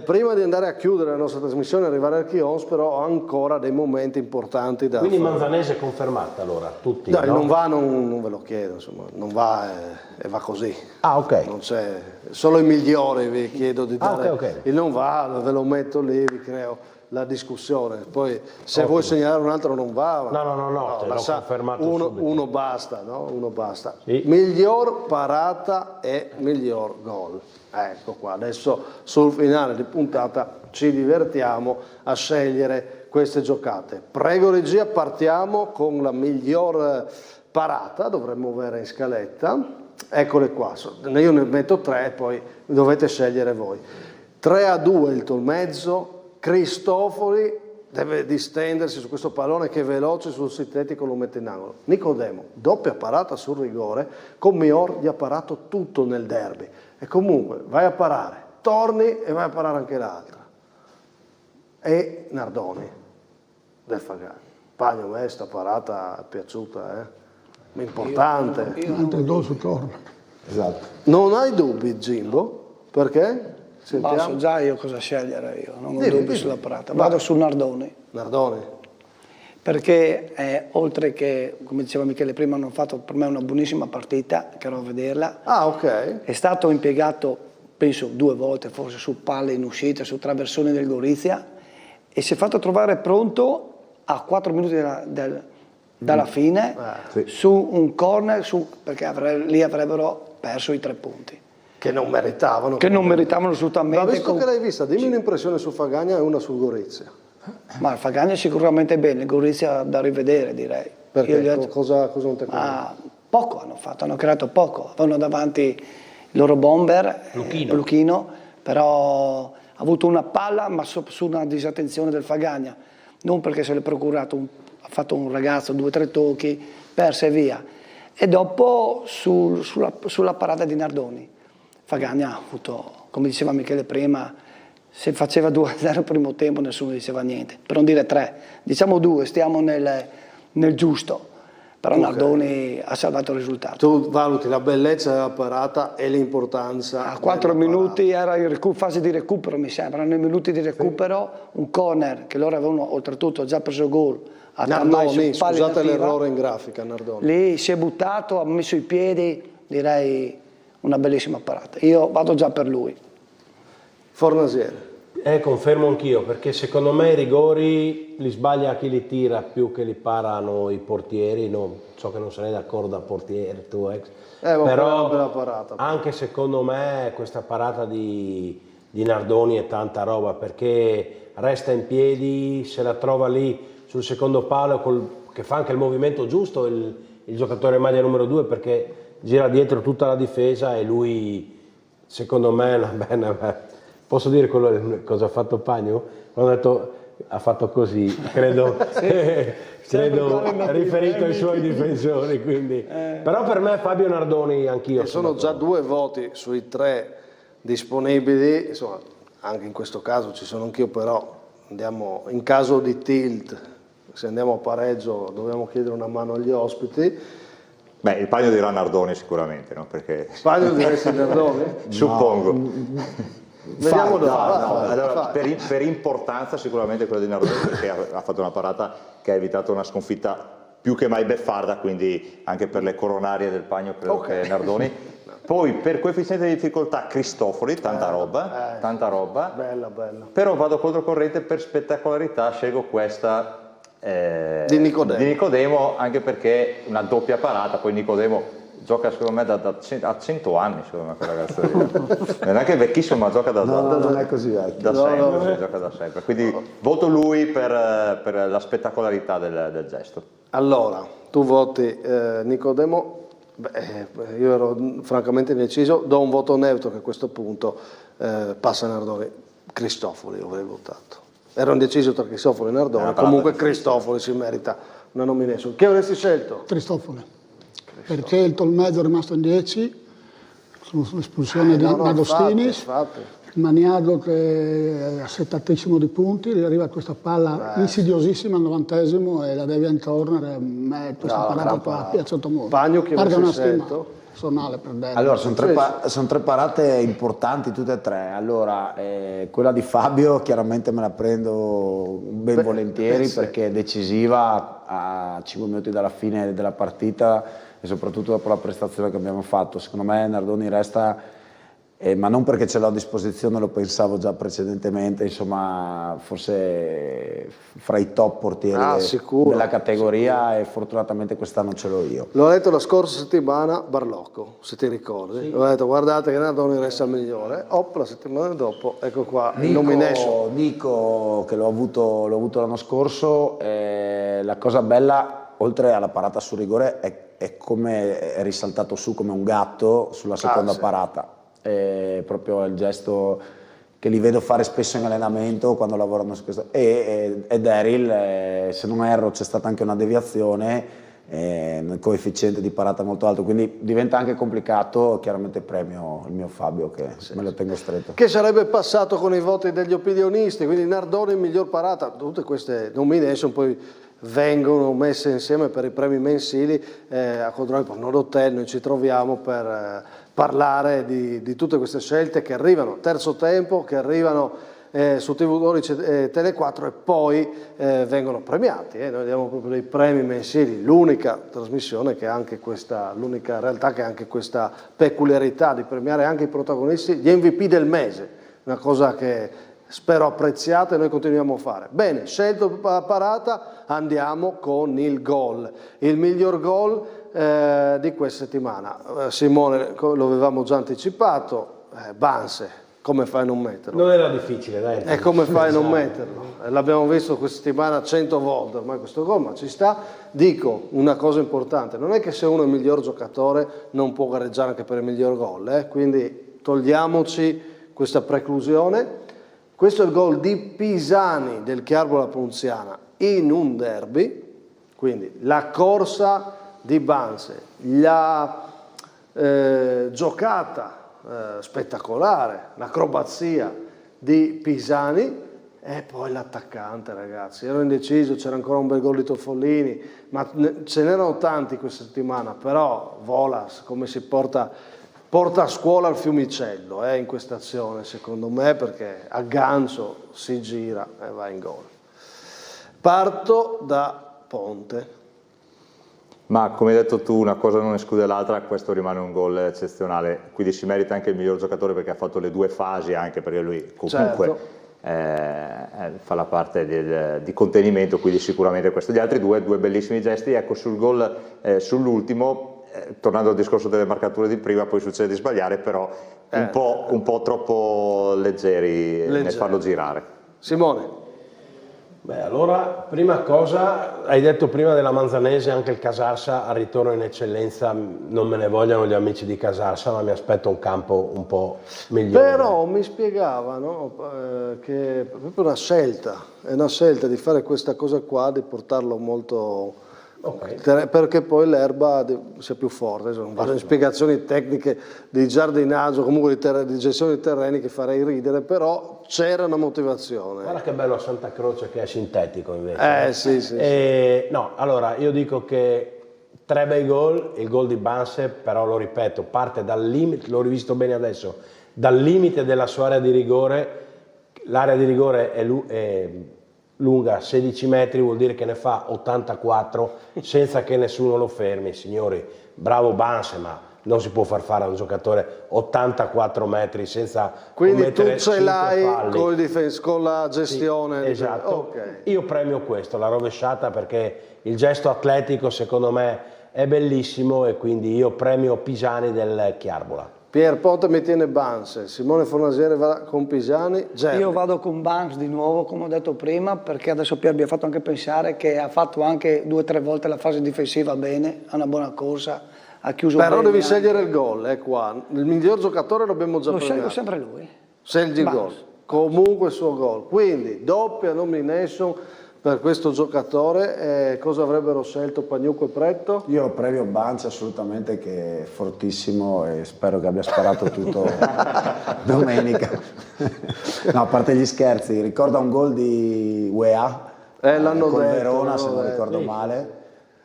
prima di andare a chiudere la nostra trasmissione e arrivare al Key Homes, però ho ancora dei momenti importanti da Quindi fare. Manzanese è confermata allora, tutti? Dai, no? non va, non ve lo chiedo, insomma, non va e va così. Ah, ok. Non c'è, solo i migliori vi chiedo di dare. ok. Il non va, ve lo metto lì, vi creo la discussione. Poi se vuoi segnalare un altro non va, No, te l'ho confermato subito. Uno basta, no? Uno basta. Sì. Miglior parata e miglior gol. Ecco qua, adesso sul finale di puntata ci divertiamo a scegliere queste giocate. Prego regia, partiamo con la miglior parata, dovremmo avere in scaletta. Eccole qua, io ne metto 3, poi dovete scegliere voi. 3-2 il Tolmezzo, Cristofori deve distendersi su questo pallone che è veloce sul sintetico, lo mette in angolo. Nicodemo, doppia parata sul rigore, con Mior gli ha parato tutto nel derby. E comunque vai a parare, torni e vai a parare anche l'altra. E Nardoni del Fagani. Pagno, a me sta parata è piaciuta, importante. Altri due su torno. Esatto. Non hai dubbi, Jimbo? Perché? Ma so già io cosa scegliere io, non ho dubbi sulla parata. Vado su Nardoni. Nardoni. Perché oltre che, come diceva Michele prima, hanno fatto per me una buonissima partita, che ero a vederla. Ah, ok. È stato impiegato, penso, 2 volte, forse su palle in uscita, su traversoni del Gorizia, e si è fatto trovare pronto a 4 minuti dalla fine, su un corner, perché lì avrebbero perso i 3 punti. Che non meritavano. Che non meritavano assolutamente. Ma visto che l'hai vista, dimmi un'impressione su Fagagna e una sul Gorizia. Ma il Fagagna sicuramente bene, il Gorizia da rivedere, direi. Perché? Cosa non ti convince? Poco hanno fatto, hanno creato poco. Avevano davanti il loro bomber, Luchino, però ha avuto una palla, ma su una disattenzione del Fagagna. Non perché se l'è procurato, ha fatto un ragazzo 2 o 3 tocchi, perse e via. E dopo sulla parata di Nardoni. Fagagna ha avuto, come diceva Michele prima, se faceva 2-0 primo tempo nessuno diceva niente, per non dire 3, diciamo 2, stiamo nel giusto, però Nardoni ha salvato il risultato. Tu valuti la bellezza della parata e l'importanza. A 4 minuti era in fase di recupero, mi sembra, nei minuti di recupero un corner che loro avevano oltretutto già preso gol. Nardoni, scusate l'errore in grafica, Nardoni. Lì si è buttato, ha messo i piedi, direi una bellissima parata. Io vado già per lui. Fornasiere. Confermo anch'io, perché secondo me i rigori li sbaglia chi li tira più che li parano i portieri. So che non sarei d'accordo da portiere, tu ex. Però bella parata. Anche secondo me questa parata di Nardoni è tanta roba, perché resta in piedi, se la trova lì sul secondo palo, che fa anche il movimento giusto, il giocatore maglia numero 2, perché gira dietro tutta la difesa, e lui secondo me posso dire cosa ha fatto Pagno? Quando ha detto ha fatto così, credo riferito ai suoi difensori, quindi. Però per me Fabio Nardoni anch'io. E sono già 2 voti sui 3 disponibili, insomma anche in questo caso ci sono anch'io, però andiamo in caso di tilt, se andiamo a pareggio dobbiamo chiedere una mano agli ospiti. Beh, il Pagno dirà Nardoni sicuramente, no? Perché... Pagno diresti Nardoni? Suppongo. Vediamo allora, per importanza sicuramente quello di Nardoni, perché ha fatto una parata che ha evitato una sconfitta più che mai beffarda, quindi anche per le coronarie del Pagno credo che Nardoni. Poi per coefficiente di difficoltà Cristofori, tanta roba. Bella. Però vado controcorrente, per spettacolarità scelgo questa di Nicodemo, anche perché una doppia parata, poi Nicodemo gioca secondo me a 100 anni, secondo me quel ragazzo lì. Non è che è vecchissimo, ma gioca non è così vecchio. Gioca da sempre. Quindi voto lui per la spettacolarità del gesto. Allora, tu voti Nicodemo. Io ero francamente indeciso, do un voto neutro che a questo punto passa Nardoni. Cristofori avrei votato. Ero indeciso tra Cristofori e Nardoni, comunque Cristofori si merita una nomination. Che avresti scelto? Cristofori. perché il Tolmezzo è rimasto in 10, sull'espulsione di D'Agostinis. Maniago che è assettatissimo di punti, gli arriva questa palla insidiosissima al 90esimo e la Deviant Corner, a me questa parata qua ha piaciuto molto. Bagno che Guarda una stima sonale per Dennis. Allora, sono tre parate importanti tutte e tre. Allora, quella di Fabio chiaramente me la prendo ben volentieri perché è decisiva a 5 minuti dalla fine della partita e soprattutto dopo la prestazione che abbiamo fatto. Secondo me Nardoni resta, ma non perché ce l'ho a disposizione, lo pensavo già precedentemente, insomma forse fra i top portieri della categoria, e fortunatamente quest'anno ce l'ho io. L'ho detto la scorsa settimana, Barlocco, se ti ricordi. Sì. Ho detto guardate che Nardoni resta il migliore, la settimana dopo, ecco qua, il nomination. Dico che l'ho avuto l'anno scorso, la cosa bella, oltre alla parata sul rigore, è come è risaltato su come un gatto sulla seconda parata. È proprio il gesto che li vedo fare spesso in allenamento quando lavorano su questo. E Daryl, se non erro, c'è stata anche una deviazione, un coefficiente di parata molto alto, quindi diventa anche complicato. Chiaramente premio il mio Fabio, che me lo tengo stretto. Che sarebbe passato con i voti degli opinionisti, quindi Nardoni miglior parata. Tutte queste nomination poi vengono messe insieme per i premi mensili a controllo del Nord-Hotel. Noi ci troviamo per parlare di tutte queste scelte che arrivano terzo tempo, che arrivano su TV12 Tele 4 e poi vengono premiati. Noi diamo proprio dei premi mensili, l'unica trasmissione che ha anche questa, l'unica realtà che ha anche questa peculiarità di premiare anche i protagonisti, gli MVP del mese, una cosa che spero apprezziate e noi continuiamo a fare. Bene, scelto la parata, andiamo con il gol. Il miglior gol di questa settimana. Simone, lo avevamo già anticipato, Banse, come fai a non metterlo? Non era difficile, dai. E come fai a non metterlo? L'abbiamo visto questa settimana 100 volte ormai questo gol, ma ci sta. Dico una cosa importante, non è che se uno è il miglior giocatore non può gareggiare anche per il miglior gol, quindi togliamoci questa preclusione. Questo è il gol di Pisani del Chiarbola Punziana in un derby, quindi la corsa di Banse, la giocata spettacolare, l'acrobazia di Pisani e poi l'attaccante, ragazzi. Ero indeciso, c'era ancora un bel gol di Tofolini, ma ce n'erano tanti questa settimana, però Volas come si porta a scuola il Fiumicello in questa azione, secondo me, perché a gancio si gira e va in gol. Parto da Ponte. Ma come hai detto tu, una cosa non esclude l'altra, questo rimane un gol eccezionale, quindi si merita anche il miglior giocatore perché ha fatto le due fasi, anche perché lui comunque fa la parte di contenimento, quindi sicuramente questo. Gli altri due bellissimi gesti. Ecco, sul gol, sull'ultimo, tornando al discorso delle marcature di prima, poi succede di sbagliare, però un po' troppo leggeri nel farlo girare. Simone. Beh, allora, prima cosa, hai detto prima della Manzanese, anche il Casarsa al ritorno in eccellenza, non me ne vogliano gli amici di Casarsa, ma mi aspetto un campo un po' migliore. Però mi spiegavano che è proprio una scelta di fare questa cosa qua, di portarlo molto... perché poi l'erba sia più forte. Sono varie spiegazioni tecniche di giardinaggio, comunque di gestione dei terreni, che farei ridere, però c'era una motivazione. Guarda che bello a Santa Croce che è sintetico invece. Sì. No, allora io dico che 3 bei gol, il gol di Banse, però lo ripeto, parte dal limite, l'ho rivisto bene adesso, dal limite della sua area di rigore. L'area di rigore è lunga 16 metri, vuol dire che ne fa 84 senza che nessuno lo fermi. Signori, bravo Banse, ma non si può far fare a un giocatore 84 metri senza quindi tu ce 5 l'hai falli. con la gestione. Sì, esatto. Io premio questo, la rovesciata, perché il gesto atletico secondo me è bellissimo e quindi io premio Pisani del Chiarbola. Pier Ponte mi tiene Banse, Simone Fornasiere va con Pisani. Io vado con Banse di nuovo, come ho detto prima, perché adesso Pier mi ha fatto anche pensare che ha fatto anche 2 o 3 volte la fase difensiva bene, ha una buona corsa, ha chiuso però bene. Devi scegliere il gol, qua. Il miglior giocatore l'abbiamo già premiato. Lo scelgo sempre lui. Scegli il gol, comunque il suo gol. Quindi doppia nomination per questo giocatore. Cosa avrebbero scelto Pagnucco e Pretto? Io premio Banci assolutamente, che è fortissimo e spero che abbia sparato tutto domenica. No, a parte gli scherzi, ricorda un gol di UEA l'hanno col detto, Verona, se non ricordo male.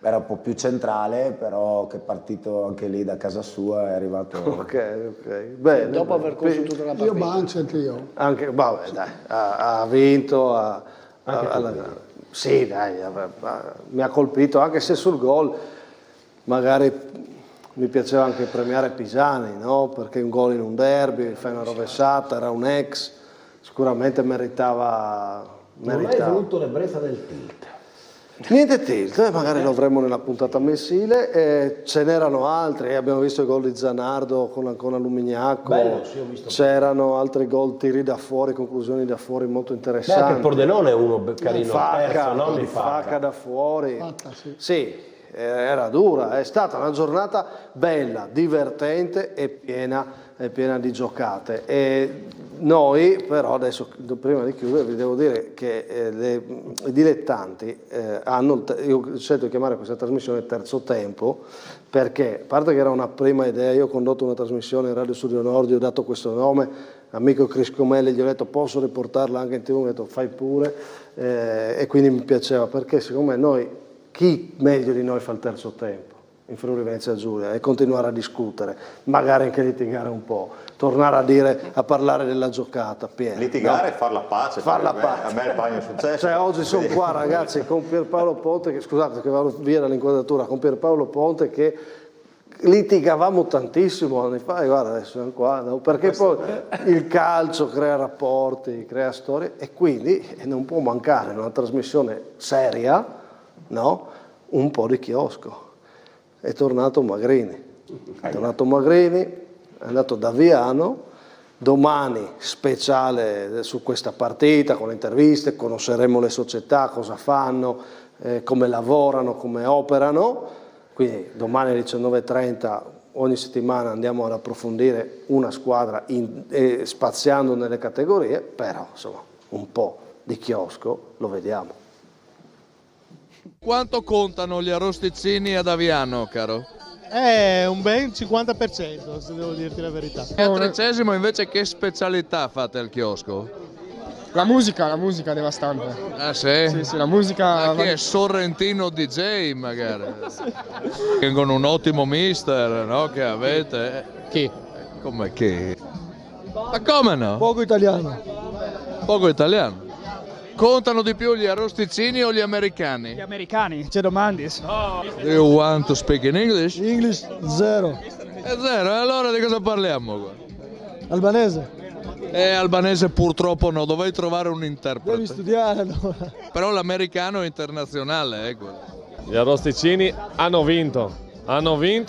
Era un po' più centrale, però che è partito anche lì da casa sua, è arrivato... Ok. Bene, dopo aver corso tutta la partita. Io Banci anche io. Anche, vabbè, dai, ha vinto, sì, dai, mi ha colpito, anche se sul gol magari mi piaceva anche premiare Pisani, no? Perché un gol in un derby, fai una rovesciata, era un ex, sicuramente meritava. Non hai voluto l'ebbrezza del tilt. Niente tilt, magari lo avremo nella puntata mensile, ce n'erano altri, abbiamo visto i gol di Zanardo con Alumignacco, Bello, sì, ho visto. C'erano altri gol, tiri da fuori, conclusioni da fuori molto interessanti. Anche Pordenone è uno carino, Facca da fuori. Sì, era dura, è stata una giornata bella, divertente e piena di giocate. E noi però adesso, prima di chiudere, vi devo dire che i dilettanti io ho scelto di chiamare questa trasmissione Terzo Tempo, perché a parte che era una prima idea, io ho condotto una trasmissione in Radio Studio Nord, ho dato questo nome, amico Chris Comelli, gli ho detto posso riportarla anche in TV, mi ha detto fai pure, e quindi mi piaceva, perché secondo me noi, chi meglio di noi fa il terzo tempo in Friuli Venezia Giulia, e continuare a discutere, magari anche litigare un po', tornare a parlare della giocata piena. Litigare e far la pace. A me il bagno è successo. Cioè, oggi sono qua ragazzi con Pierpaolo Ponte, scusate che vado via dall'inquadratura, con Pierpaolo Ponte che litigavamo tantissimo anni fa, e guarda adesso siamo qua, no? Perché poi il calcio crea rapporti, crea storie, e quindi non può mancare in una trasmissione seria, no? Un po' di chiosco. È tornato Magrini, è andato da Viano, domani speciale su questa partita con le interviste, conosceremo le società, cosa fanno, come lavorano, come operano, quindi domani alle 19:30 ogni settimana andiamo ad approfondire una squadra spaziando nelle categorie, però insomma un po' di chiosco lo vediamo. Quanto contano gli arrosticini ad Aviano, caro? Un ben 50%, se devo dirti la verità. E a Trecesimo invece che specialità fate al chiosco? La musica devastante. Ah sì? Sì, la musica... Che è Sorrentino DJ magari? Sì. Con un ottimo mister, no? Che avete? Chi? Come chi? Ma come no? Poco italiano. Poco italiano? Contano di più gli arrosticini o gli americani? Gli americani, c'è domandi? No. Do you want to speak in English? English, zero. È zero, allora di cosa parliamo qua? Albanese. Albanese purtroppo no, dovrei trovare un interprete. Devi studiare allora. Però l'americano è internazionale, quello. Gli arrosticini hanno vinto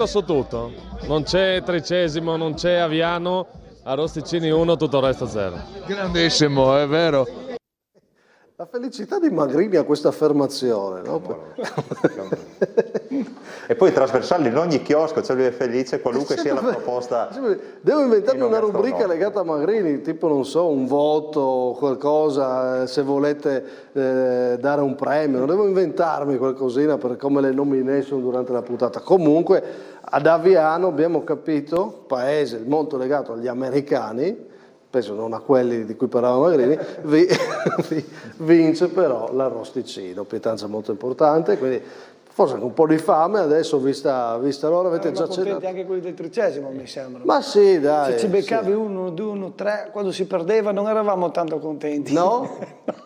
su tutto. Non c'è Trecesimo, non c'è Aviano, arrosticini 1, tutto il resto 0. Grandissimo, è vero. La felicità di Magrini a questa affermazione, no? E poi trasversali in ogni chiosco, cioè lui è felice qualunque sia la proposta. Devo inventarmi una rubrica legata a Magrini, tipo non so, un voto, qualcosa, se volete dare un premio, devo inventarmi qualcosina per come le nomination durante la puntata. Comunque ad Aviano abbiamo capito, paese molto legato agli americani, penso non a quelli di cui parlava Magrini, vince però l'arrosticino, pietanza molto importante, quindi forse anche un po' di fame adesso vista l'ora, avete già cenato. Anche quelli del Trecesimo mi sembra. Ma sì, dai. Se ci beccavi 1, 2, 1, 3, quando si perdeva non eravamo tanto contenti. No?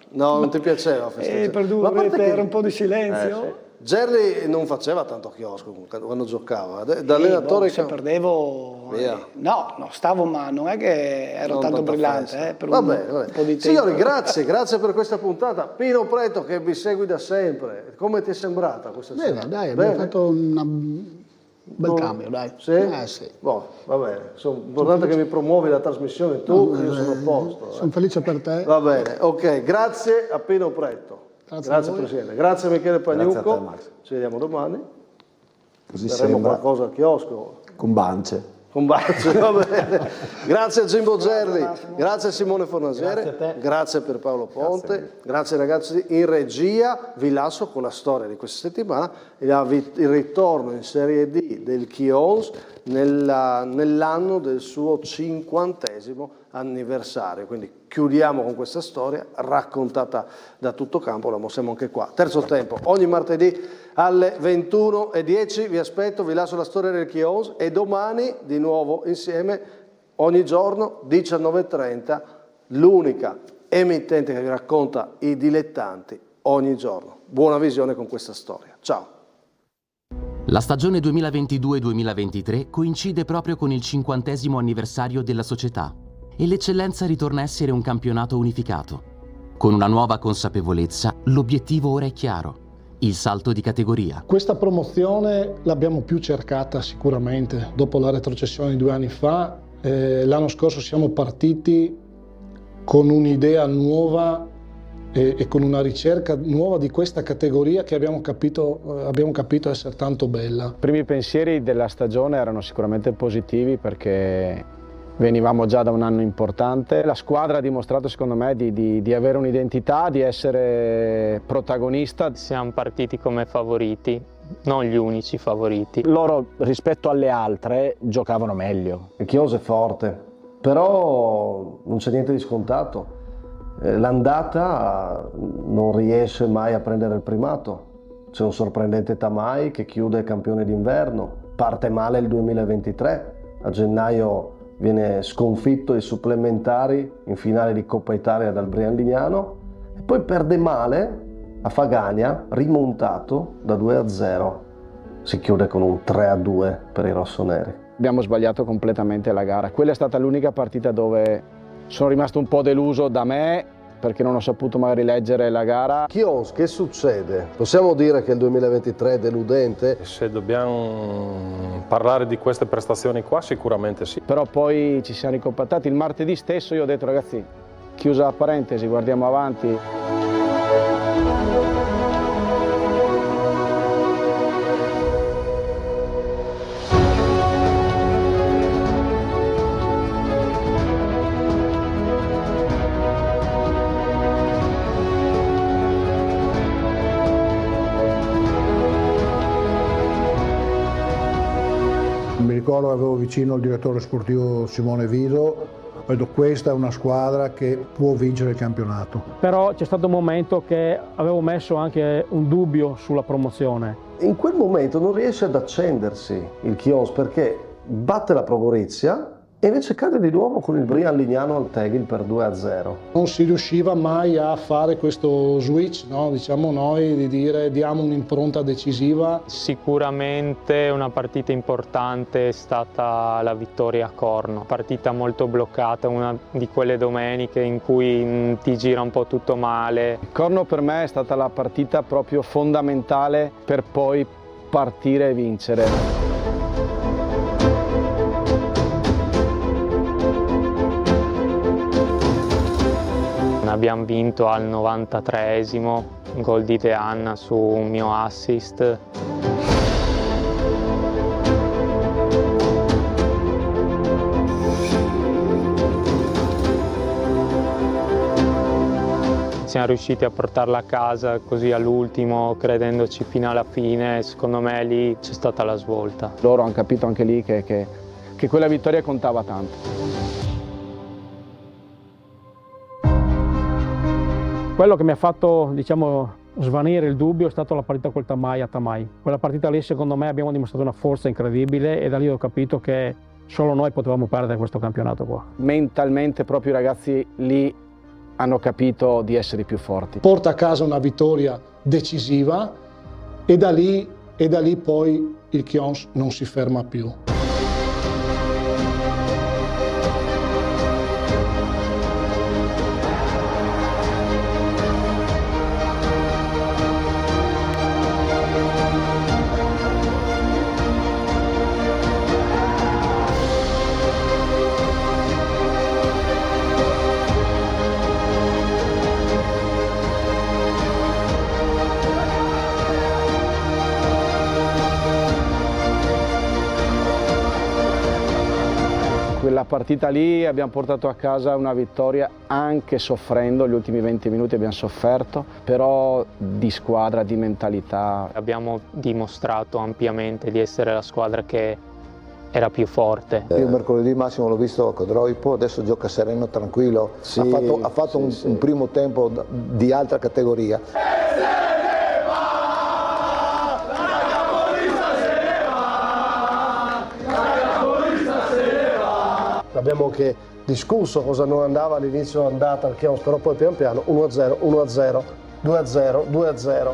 No, non ti piaceva festeggiare? Per un po' di silenzio. Sì. Gerli non faceva tanto chiosco quando giocava, da allenatore se perdevo via. No, stavo, ma non è che ero non tanto brillante per va un bene. po' di tempo. Signori, grazie per questa puntata. Pino Pretto che vi segui da sempre, come ti è sembrata questa sera? Dai, abbiamo fatto un bel cambio, dai. Sì? Sì. Boh, va bene, importante che mi promuovi la trasmissione tu, io sono a posto. Sono felice per te. Va bene, ok, grazie a Pino Pretto. Grazie Presidente, grazie Michele Pagnucco, Grazie a te, Max. ci vediamo domani, Così daremo sembra. qualcosa al chiosco. Con Bance. Un bacio, va bene. Grazie a Jimbo Gerli, grazie a Simone Fornasiere, grazie per Paolo Ponte, grazie ragazzi in regia. Vi lascio con la storia di questa settimana, il ritorno in Serie D del Chions nell'anno del suo 50° anniversario. Quindi chiudiamo con questa storia raccontata da tutto campo, la mostriamo anche qua. Terzo tempo, ogni martedì alle 21:10 vi aspetto, vi lascio la storia del Chions e domani di nuovo insieme, ogni giorno 19:30, l'unica emittente che vi racconta i dilettanti ogni giorno. Buona visione con questa storia. Ciao. La stagione 2022-2023 coincide proprio con il 50° anniversario della società e l'eccellenza ritorna a essere un campionato unificato. Con una nuova consapevolezza, l'obiettivo ora è chiaro: il salto di categoria. Questa promozione l'abbiamo più cercata sicuramente dopo la retrocessione di 2 anni fa. L'anno scorso siamo partiti con un'idea nuova e con una ricerca nuova di questa categoria che abbiamo capito essere tanto bella. I primi pensieri della stagione erano sicuramente positivi perché venivamo già da un anno importante. La squadra ha dimostrato secondo me di avere un'identità, di essere protagonista. Siamo partiti come favoriti, non gli unici favoriti. Loro rispetto alle altre giocavano meglio. Il Chios è forte, però non c'è niente di scontato. L'andata non riesce mai a prendere il primato. C'è un sorprendente Tamai che chiude campione d'inverno, parte male il 2023, a gennaio viene sconfitto ai supplementari in finale di Coppa Italia dal Brian Lignano e poi perde male a Fagagna, rimontato da 2-0. Si chiude con un 3-2 per i rossoneri. Abbiamo sbagliato completamente la gara. Quella è stata l'unica partita dove sono rimasto un po' deluso da me perché non ho saputo magari leggere la gara. Chios, che succede? Possiamo dire che il 2023 è deludente? Se dobbiamo parlare di queste prestazioni qua, sicuramente sì. Però poi ci siamo ricompattati. Il martedì stesso io ho detto: ragazzi, chiusa la parentesi, guardiamo avanti. Mi ricordo che avevo vicino il direttore sportivo Simone Viso, ho detto: questa è una squadra che può vincere il campionato. Però c'è stato un momento che avevo messo anche un dubbio sulla promozione. In quel momento non riesce ad accendersi il Chios perché batte la Pro Gorizia e invece cade di nuovo con il Brian Lignano al Tegel per 2-0. Non si riusciva mai a fare questo switch, no? Diciamo noi, di dire diamo un'impronta decisiva. Sicuramente una partita importante è stata la vittoria a Corno, partita molto bloccata, una di quelle domeniche in cui ti gira un po' tutto male. Corno per me è stata la partita proprio fondamentale per poi partire e vincere. Abbiamo vinto al 93esimo, gol di De Anna su un mio assist. Siamo riusciti a portarla a casa così all'ultimo, credendoci fino alla fine. Secondo me lì c'è stata la svolta. Loro hanno capito anche lì che quella vittoria contava tanto. Quello che mi ha fatto, diciamo, svanire il dubbio è stata la partita col Tamai a Tamai. Quella partita lì, secondo me, abbiamo dimostrato una forza incredibile e da lì ho capito che solo noi potevamo perdere questo campionato qua. Mentalmente proprio i ragazzi lì hanno capito di essere più forti. Porta a casa una vittoria decisiva e da lì poi il Chions non si ferma più. Quella partita lì abbiamo portato a casa una vittoria anche soffrendo, gli ultimi 20 minuti abbiamo sofferto, però di squadra, di mentalità. Abbiamo dimostrato ampiamente di essere la squadra che era più forte. Io mercoledì Massimo l'ho visto a Codroipo, adesso gioca sereno, tranquillo, sì, ha fatto un primo tempo di altra categoria. Abbiamo anche discusso cosa non andava all'inizio andata al Chions, però poi pian piano 1-0, 1-0, 2-0, 2-0.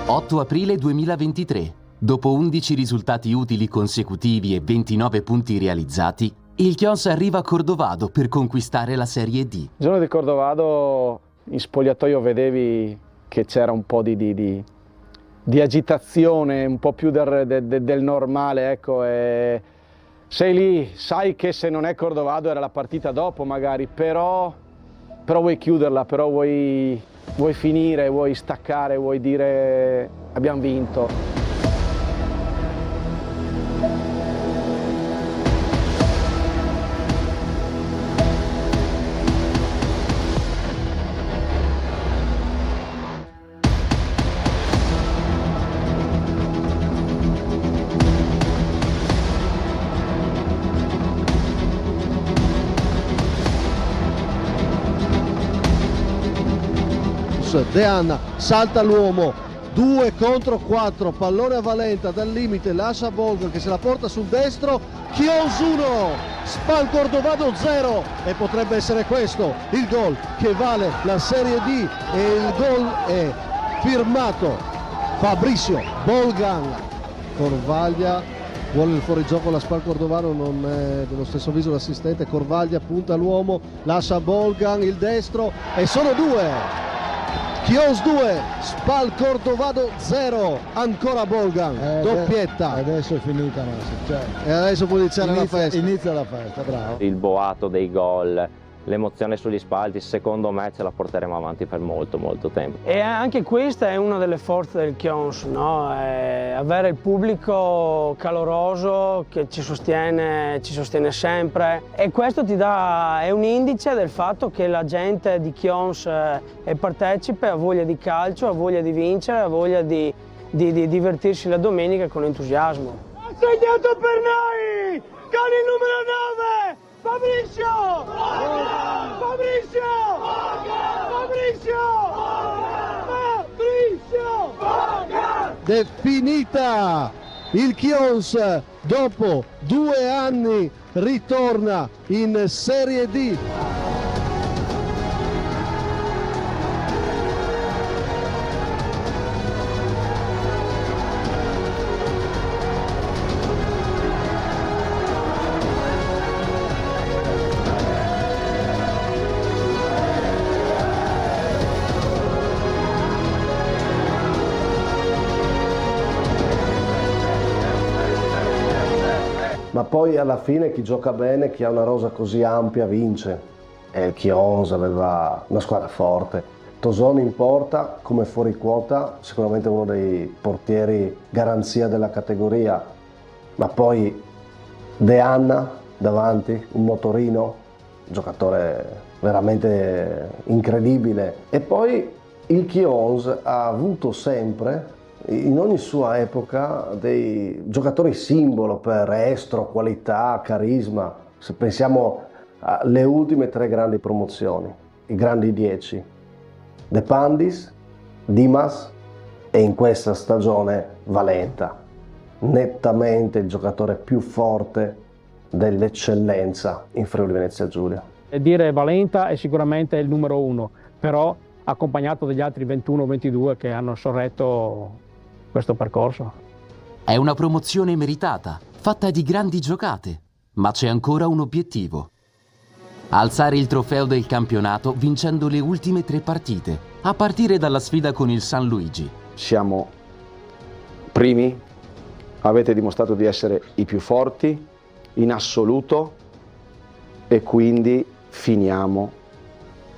«8 aprile 2023. Dopo 11 risultati utili consecutivi e 29 punti realizzati, il Chions arriva a Cordovado per conquistare la Serie D». Il giorno di Cordovado in spogliatoio vedevi che c'era un po' di agitazione, un po' più del normale, ecco. E sei lì, sai che se non è Cordovado era la partita dopo magari, però vuoi chiuderla, però vuoi finire, vuoi staccare, vuoi dire abbiamo vinto. De Anna salta l'uomo, 2 contro 4, pallone a Valenta dal limite, lascia Bolgan che se la porta sul destro, Chions 1, Spal Cordovado 0 e potrebbe essere questo il gol che vale la Serie D e il gol è firmato Fabricio Bolgan. Corvaglia vuole il fuorigioco, la Spal Cordovado non è dello stesso avviso l'assistente, Corvaglia punta l'uomo, lascia Bolgan il destro e sono 2. Chions 2, Spal Cordovado 0, ancora Bolgan, doppietta. Adesso è finita, cioè, e adesso può iniziare la festa. Inizia la festa, bravo. Il boato dei gol, l'emozione sugli spalti, secondo me ce la porteremo avanti per molto tempo. E anche questa è una delle forze del Chions, no? Avere il pubblico caloroso che ci sostiene sempre, e questo è un indice del fatto che la gente di Chions è partecipe, ha voglia di calcio, ha voglia di vincere, ha voglia di divertirsi la domenica con entusiasmo. Ha segnato per noi con il numero 9! Fabricio! Fabricio! Fabricio! Fabricio! Definita! Il Chions dopo 2 anni ritorna in Serie D. Ma poi alla fine chi gioca bene, chi ha una rosa così ampia vince. E il Chions aveva una squadra forte. Tosoni in porta come fuori quota, sicuramente uno dei portieri garanzia della categoria. Ma poi De Anna davanti, un motorino, giocatore veramente incredibile. E poi il Chions ha avuto sempre, in ogni sua epoca, dei giocatori simbolo per estro, qualità, carisma. Se pensiamo alle ultime 3 grandi promozioni, i grandi 10, De Pandis, Dimas e in questa stagione Valenta, nettamente il giocatore più forte dell'eccellenza in Friuli Venezia Giulia. Dire Valenta è sicuramente il numero 1, però accompagnato dagli altri 21-22 che hanno sorretto questo percorso. È una promozione meritata, fatta di grandi giocate, ma c'è ancora un obiettivo: alzare il trofeo del campionato vincendo le ultime 3 partite, a partire dalla sfida con il San Luigi. Siamo primi, avete dimostrato di essere i più forti, in assoluto e quindi finiamo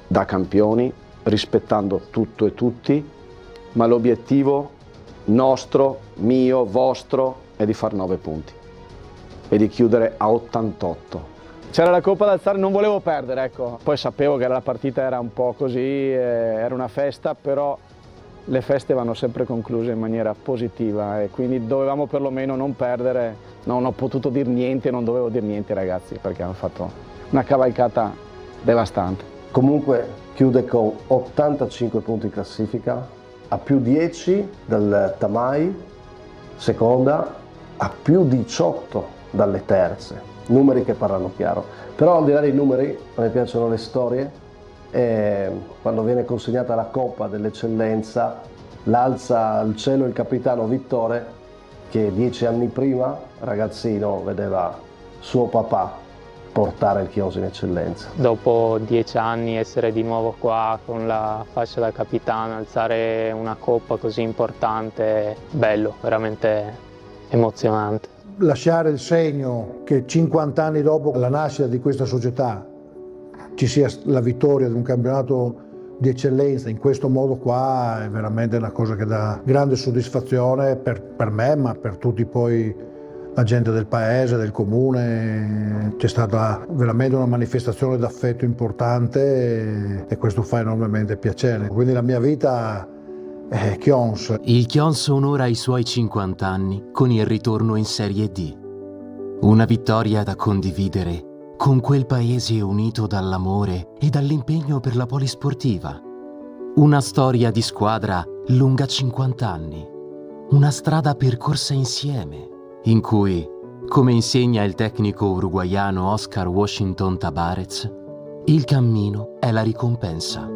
da campioni rispettando tutto e tutti, ma l'obiettivo nostro, mio, vostro è di far 9 punti e di chiudere a 88. C'era la Coppa d'Alzare, non volevo perdere, ecco. Poi sapevo che la partita era un po' così, era una festa, però le feste vanno sempre concluse in maniera positiva e quindi dovevamo perlomeno non perdere. Non ho potuto dire niente, non dovevo dire niente ragazzi, perché hanno fatto una cavalcata devastante. Comunque chiude con 85 punti in classifica, a più 10 dal Tamai, seconda, a più 18 dalle terze. Numeri che parlano chiaro. Però al di là dei numeri, a me piacciono le storie. Quando viene consegnata la Coppa dell'Eccellenza, l'alza al cielo il capitano Vittore, che 10 anni prima, ragazzino, vedeva suo papà portare il Chioso in Eccellenza. Dopo 10 anni essere di nuovo qua con la fascia da capitano, alzare una Coppa così importante, bello, veramente emozionante. Lasciare il segno che 50 anni dopo la nascita di questa società ci sia la vittoria di un campionato di eccellenza in questo modo qua è veramente una cosa che dà grande soddisfazione per me, ma per tutti poi la gente del paese, del comune. C'è stata veramente una manifestazione d'affetto importante e questo fa enormemente piacere. Quindi la mia vita è Chions. Il Chions onora i suoi 50 anni con il ritorno in Serie D. Una vittoria da condividere con quel paese unito dall'amore e dall'impegno per la polisportiva. Una storia di squadra lunga 50 anni. Una strada percorsa insieme, in cui, come insegna il tecnico uruguaiano Oscar Washington Tabarez, il cammino è la ricompensa.